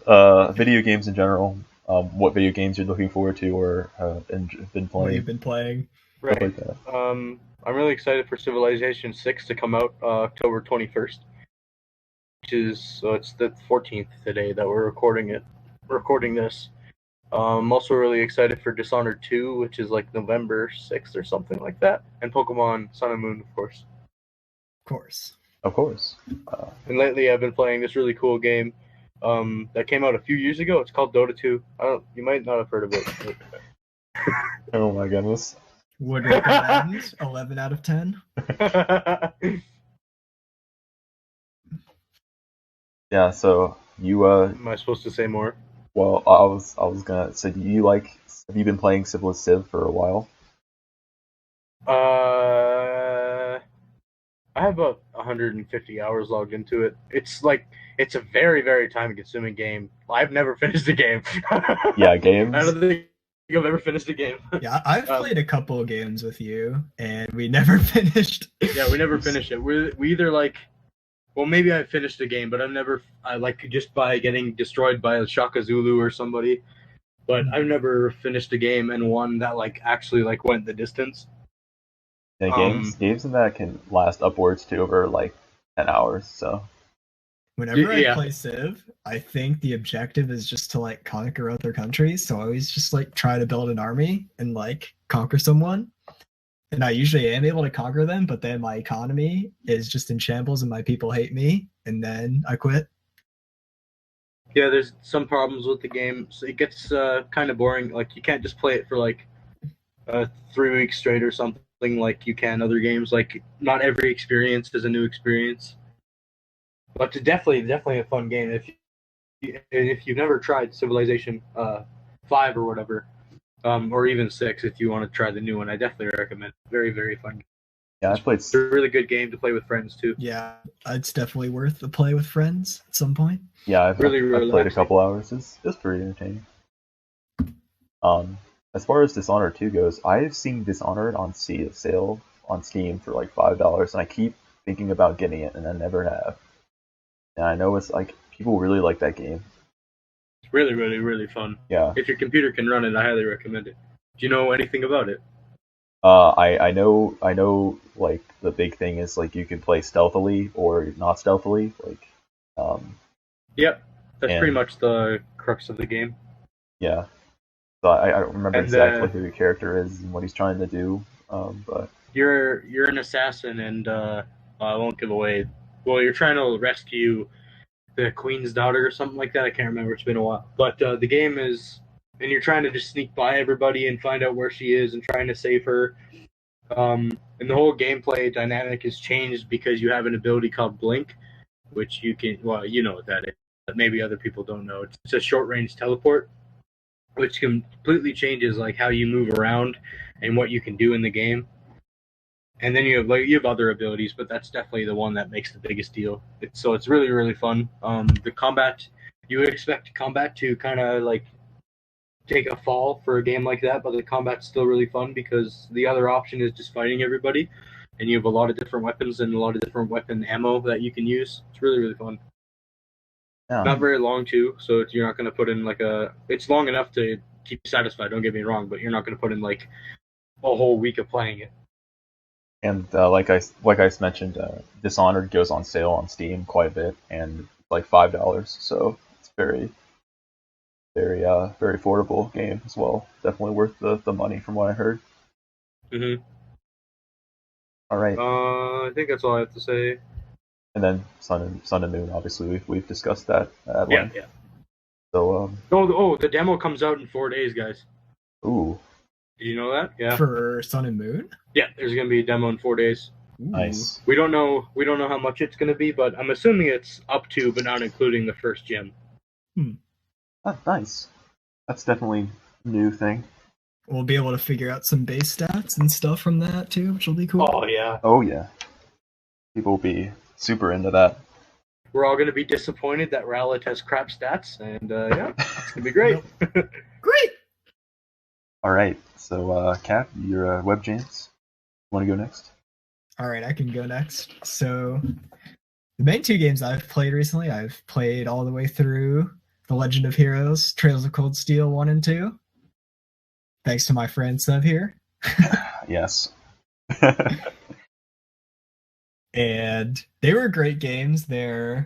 about? Video games in general. What video games you're looking forward to or been playing? What you've been playing? Right. Like that. I'm really excited for Civilization 6 to come out October 21st, it's the 14th today that we're recording this. I'm also really excited for Dishonored 2, which is like November 6th or something like that, and Pokemon Sun and Moon, of course. Of course. And lately I've been playing this really cool game that came out a few years ago. It's called Dota 2. You might not have heard of it. Oh my goodness. Would recommend 11 out of 10. Yeah, so you am I supposed to say more? Well, I was gonna say, have you been playing Civ for a while? I have about 150 hours logged into it. It's a very, very time-consuming game. I've never finished a game. Yeah, games. I don't think I've ever finished a game. Yeah, I've played a couple of games with you, and we never finished. Yeah, we never finished it. We either well, maybe I finished a game, but just by getting destroyed by a Shaka Zulu or somebody. But I've never finished a game and one that actually went the distance. Yeah, games in that can last upwards to over 10 hours. So whenever I play Civ, I think the objective is just to conquer other countries. So I always just try to build an army and conquer someone. And I usually am able to conquer them, but then my economy is just in shambles and my people hate me, and then I quit. Yeah, there's some problems with the game. So it gets kind of boring. You can't just play it for 3 weeks straight or something like you can other games. Not every experience is a new experience. But it's definitely a fun game. If you've never tried Civilization 5 or whatever, or even 6 if you want to try the new one, I definitely recommend it. Very, very fun game. Yeah, it's a really good game to play with friends too. Yeah, it's definitely worth the play with friends at some point. Yeah, I've played a couple hours. It's pretty entertaining. As far as Dishonored 2 goes, I've seen Dishonored on sale on Steam for $5, and I keep thinking about getting it, and I never have. And I know it's people really like that game. It's really, really, really fun. Yeah. If your computer can run it, I highly recommend it. Do you know anything about it? I know like the big thing is like you can play stealthily or not stealthily, like Yep, that's pretty and much the crux of the game. yeah. So I don't remember And exactly who your character is and what he's trying to do, but you're an assassin, and I won't give away. Well, you're trying to rescue the queen's daughter or something like that. I can't remember. It's been a while. But the game is, and you're trying to just sneak by everybody and find out where she is and trying to save her. And the whole gameplay dynamic has changed because you have an ability called Blink, which you can. Well, you know what that is, but maybe other people don't know. It's a short range teleport, which completely changes like how you move around and what you can do in the game. And then you have other abilities, but that's definitely the one that makes the biggest deal. It's really really fun. The combat, you would expect combat to kind of like take a fall for a game like that, but the combat's still really fun because the other option is just fighting everybody, and you have a lot of different weapons and a lot of different weapon ammo that you can use. It's really really fun. yeah. Not very long too, so you're not going to put in like a. It's long enough to keep you satisfied. Don't get me wrong, but you're not going to put in like a whole week of playing it. And like I mentioned, Dishonored goes on sale on Steam quite a bit, and it's like $5, so it's very affordable game as well. Definitely worth the money from what I heard. Mm-hmm. All right. I think that's all I have to say. And then Sun and Moon, obviously we've discussed that at length. Yeah. So the demo comes out in 4 days, guys. ooh, Did you know that? Yeah. For Sun and Moon? Yeah, there's gonna be a demo in 4 days. Ooh. nice. We don't know how much it's gonna be, but I'm assuming it's up to, but not including the first gem. Oh, nice. That's definitely a new thing. We'll be able to figure out some base stats and stuff from that too, which will be cool. Oh yeah. Oh yeah. People will be super into that. We're all gonna be disappointed that Rowlet has crap stats, and yeah, it's gonna be great. Great! All right. So Cap, your Webbjamz. Want to go next? Alright, I can go next. So, the main two games I've played recently, I've played all the way through The Legend of Heroes, Trails of Cold Steel 1 and 2. Thanks to my friend Sev here. Yes. And they were great games. You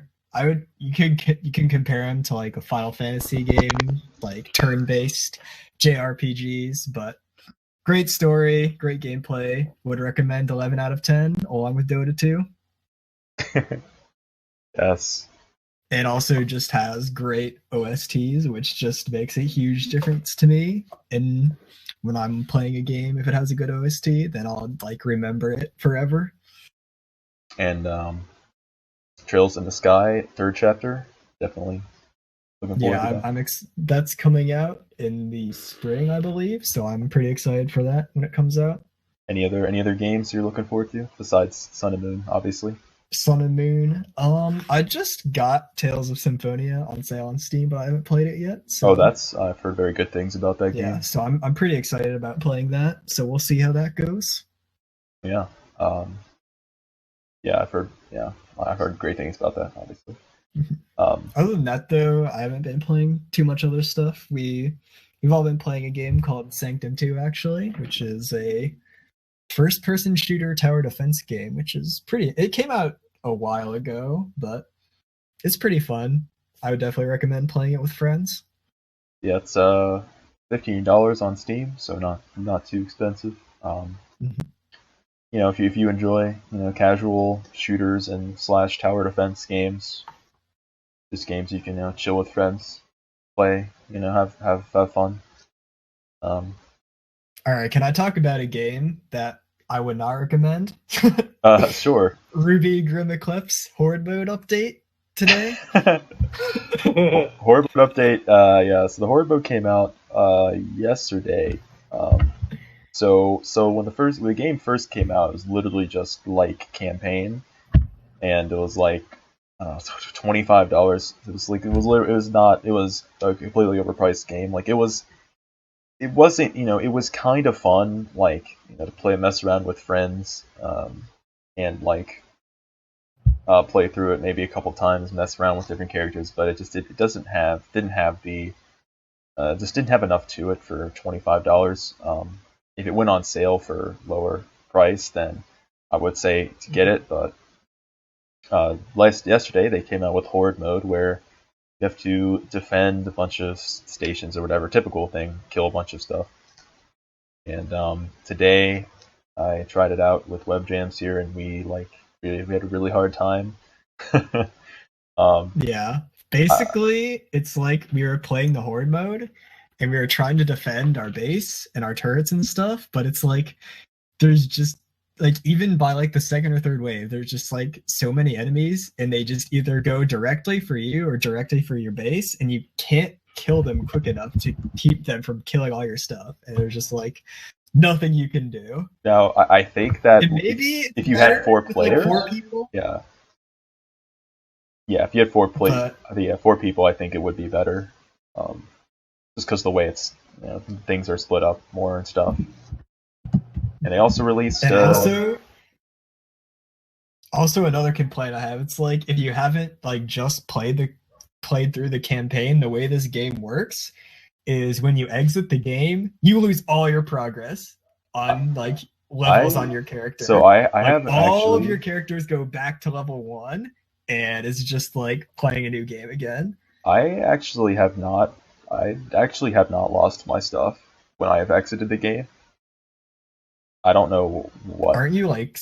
can compare them to like a Final Fantasy game, like turn-based JRPGs, but great story, great gameplay. Would recommend 11 out of 10, along with Dota 2. Yes. It also just has great OSTs, which just makes a huge difference to me. And when I'm playing a game, if it has a good OST, then I'll like remember it forever. And Trails in the Sky, third chapter, definitely looking forward to that. That's coming out in the spring, I believe. So I'm pretty excited for that when it comes out. Any other games you're looking forward to besides Sun and Moon, obviously? Sun and Moon. I just got Tales of Symphonia on sale on Steam, but I haven't played it yet. So I've heard very good things about that game. Yeah, so I'm pretty excited about playing that. So we'll see how that goes. Yeah. I've heard great things about that, obviously. Other than that, though, I haven't been playing too much other stuff. We've all been playing a game called Sanctum 2, actually, which is a first-person shooter tower defense game, which is pretty. It came out a while ago, but it's pretty fun. I would definitely recommend playing it with friends. Yeah, it's $15 on Steam, so not too expensive. You know, if you enjoy casual shooters and / tower defense games, just games you can chill with friends, play, have fun. All right, can I talk about a game that I would not recommend? Sure. Ruby Grim Eclipse Horde Mode update today. Horde Mode update. So the Horde Mode came out yesterday. So when the game first came out, it was literally just like campaign, and it was like $25. It was a completely overpriced game. Like it wasn't, it was kind of fun, like, to mess around with friends, and like, play through it maybe a couple times, mess around with different characters, but it didn't have enough to it for $25. if it went on sale for lower price, then I would say to get it. But yesterday they came out with Horde mode where you have to defend a bunch of stations or whatever, typical thing, kill a bunch of stuff. And today I tried it out with Webbjamz here, and we had a really hard time. Yeah, basically, it's like we were playing the Horde mode, and we were trying to defend our base and our turrets and stuff, but it's like there's just like even by like the second or third wave, there's just like so many enemies, and they just either go directly for you or directly for your base, and you can't kill them quick enough to keep them from killing all your stuff. And there's just like nothing you can do. Now, I think that And maybe if you had 4 with, players, like 4 people. Yeah, if you had 4 4 people, I think it would be better. Just because the way it's, things are split up more and stuff. And they also released. And also another complaint I have, it's like if you haven't like just played through the campaign, the way this game works is when you exit the game, you lose all your progress on like levels on your character. So I like, haven't all of your characters go back to level 1, and it's just like playing a new game again. I actually have not lost my stuff when I have exited the game. I don't know what. Aren't you like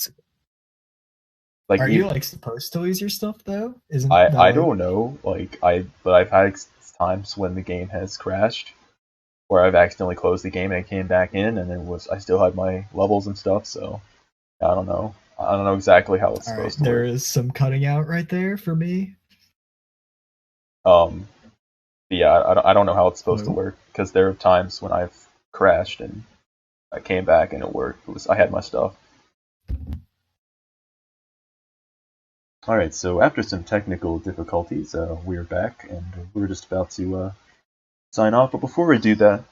you like supposed to lose your stuff though? I don't know. But I've had times when the game has crashed, where I've accidentally closed the game and I came back in, and I still had my levels and stuff. So I don't know. I don't know exactly how it's supposed to work. There is some cutting out right there for me. Yeah, I don't know how it's supposed to work, because there are times when I've crashed and I came back and it worked. I had my stuff. Alright, so after some technical difficulties, we're back, and we're just about to sign off. But before we do that,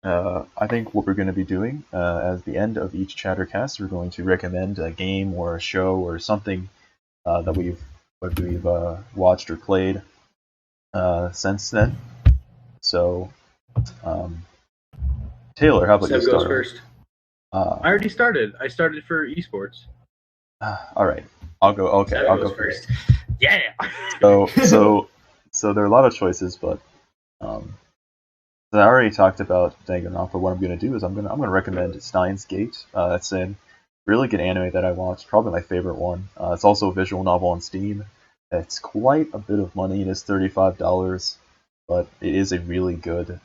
I think what we're going to be doing, at the end of each Chattercast, we're going to recommend a game or a show or something that we've watched or played since then. So, Taylor, how about you Seb start? goes first. I already started. I started for esports. All right, I'll go. Okay, Seb I'll goes go first. Yeah. So there are a lot of choices, but so I already talked about Danganronpa. What I'm going to do is I'm going to recommend Steins Gate. It's a really good anime that I watched, probably my favorite one. It's also a visual novel on Steam. It's quite a bit of money. It is $35, but it is a really good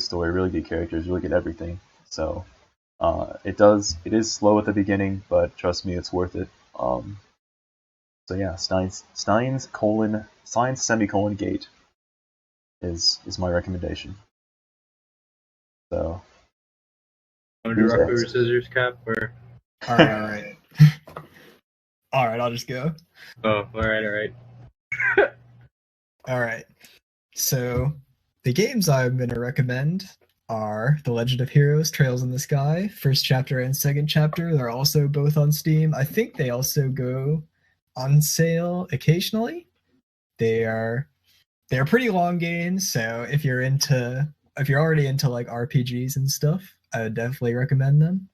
story, really good characters, really good everything. So it is slow at the beginning, but trust me, it's worth it. So yeah, Steins Gate is my recommendation. So Want to do rock, paper, scissors, Cap? Or... All right. All right, I'll just go. Oh, all right. All right. So the games I'm going to recommend are The Legend of Heroes: Trails in the Sky, first chapter and second chapter. They're also both on Steam. I think they also go on sale occasionally. They're pretty long games, so if you're already into like RPGs and stuff, I would definitely recommend them.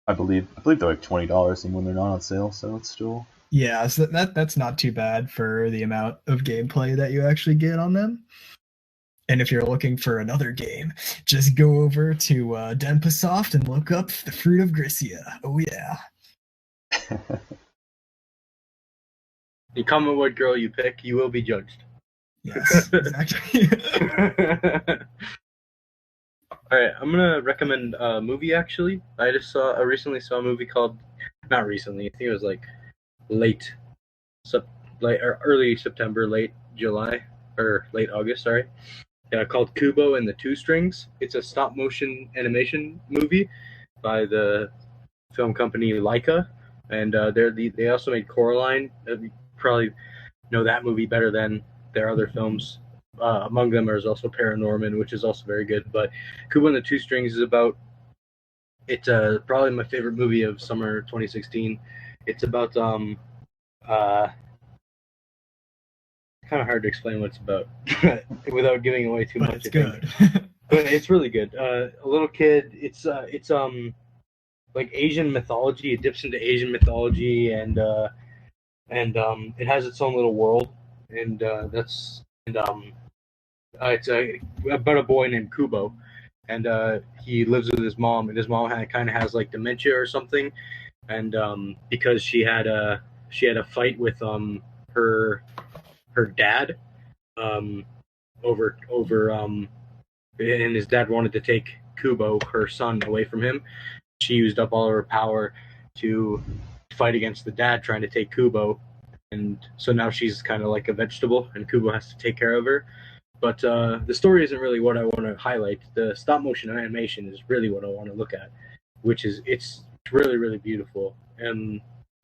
I believe they're like $20 and when they're not on sale, so it's still... Yeah, so that's not too bad for the amount of gameplay that you actually get on them. And if you're looking for another game, just go over to Denpasoft and look up The Fruit of Grisea. Oh yeah. You comment what girl you pick, you will be judged. Yes, exactly. Alright, I'm gonna recommend a movie actually. I recently saw a movie called, not recently, I think it was like early September, late July, or late August, sorry. Called Kubo and the Two Strings. It's a stop motion animation movie by the film company Leica, and they also made Coraline. You probably know that movie better than their other films. Among them is also Paranorman, which is also very good. But Kubo and the Two Strings is about. It's probably my favorite movie of summer 2016. It's about kind of hard to explain what it's about without giving away too much. It's good. But it's really good. A little kid. It's like Asian mythology. It dips into Asian mythology, and it has its own little world, and it's about a boy named Kubo, and he lives with his mom, and his mom kind of has like dementia or something, and because she had a fight with her dad um, over and his dad wanted to take Kubo, her son, away from him. She used up all of her power to fight against the dad trying to take Kubo, and so now she's kind of like a vegetable, and Kubo has to take care of her. But the story isn't really what I want to highlight. The stop motion animation is really what I want to look at, which is it's really really beautiful. And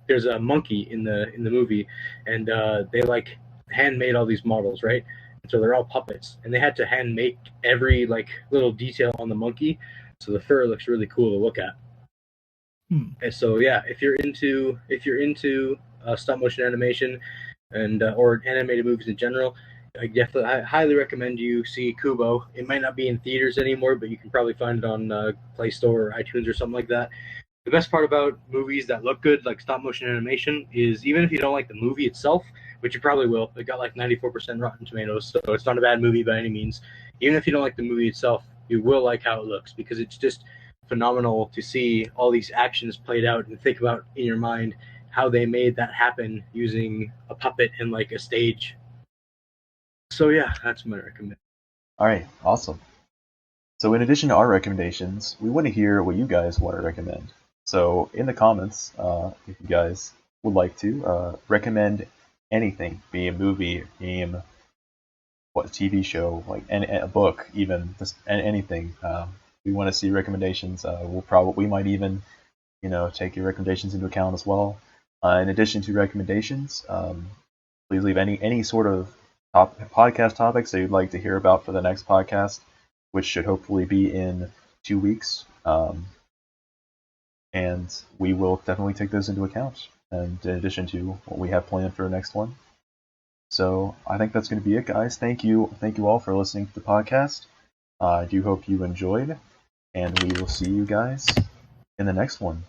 there's a monkey in the movie, and they like handmade all these models, right? So they're all puppets, and they had to hand make every like little detail on the monkey, so the fur looks really cool to look at. And so yeah, if you're into stop motion animation and or animated movies in general, I highly recommend you see Kubo. It might not be in theaters anymore, but you can probably find it on Play Store or iTunes or something like that. The best part about movies that look good, like stop motion animation, is even if you don't like the movie itself, which you probably will, it got like 94% Rotten Tomatoes, so it's not a bad movie by any means. Even if you don't like the movie itself, you will like how it looks, because it's just phenomenal to see all these actions played out and think about in your mind how they made that happen using a puppet and like a stage. So yeah, that's my recommendation. All right, awesome. So in addition to our recommendations, we want to hear what you guys want to recommend. So in the comments, if you guys would like to recommend anything, be a movie, game, TV show, like a book, even just anything. We want to see recommendations. We might even, take your recommendations into account as well. In addition to recommendations, please leave any sort of podcast topics that you'd like to hear about for the next podcast, which should hopefully be in 2 weeks. And we will definitely take those into account, and in addition to what we have planned for the next one. So I think that's going to be it, guys. Thank you all for listening to the podcast. I do hope you enjoyed, and we will see you guys in the next one.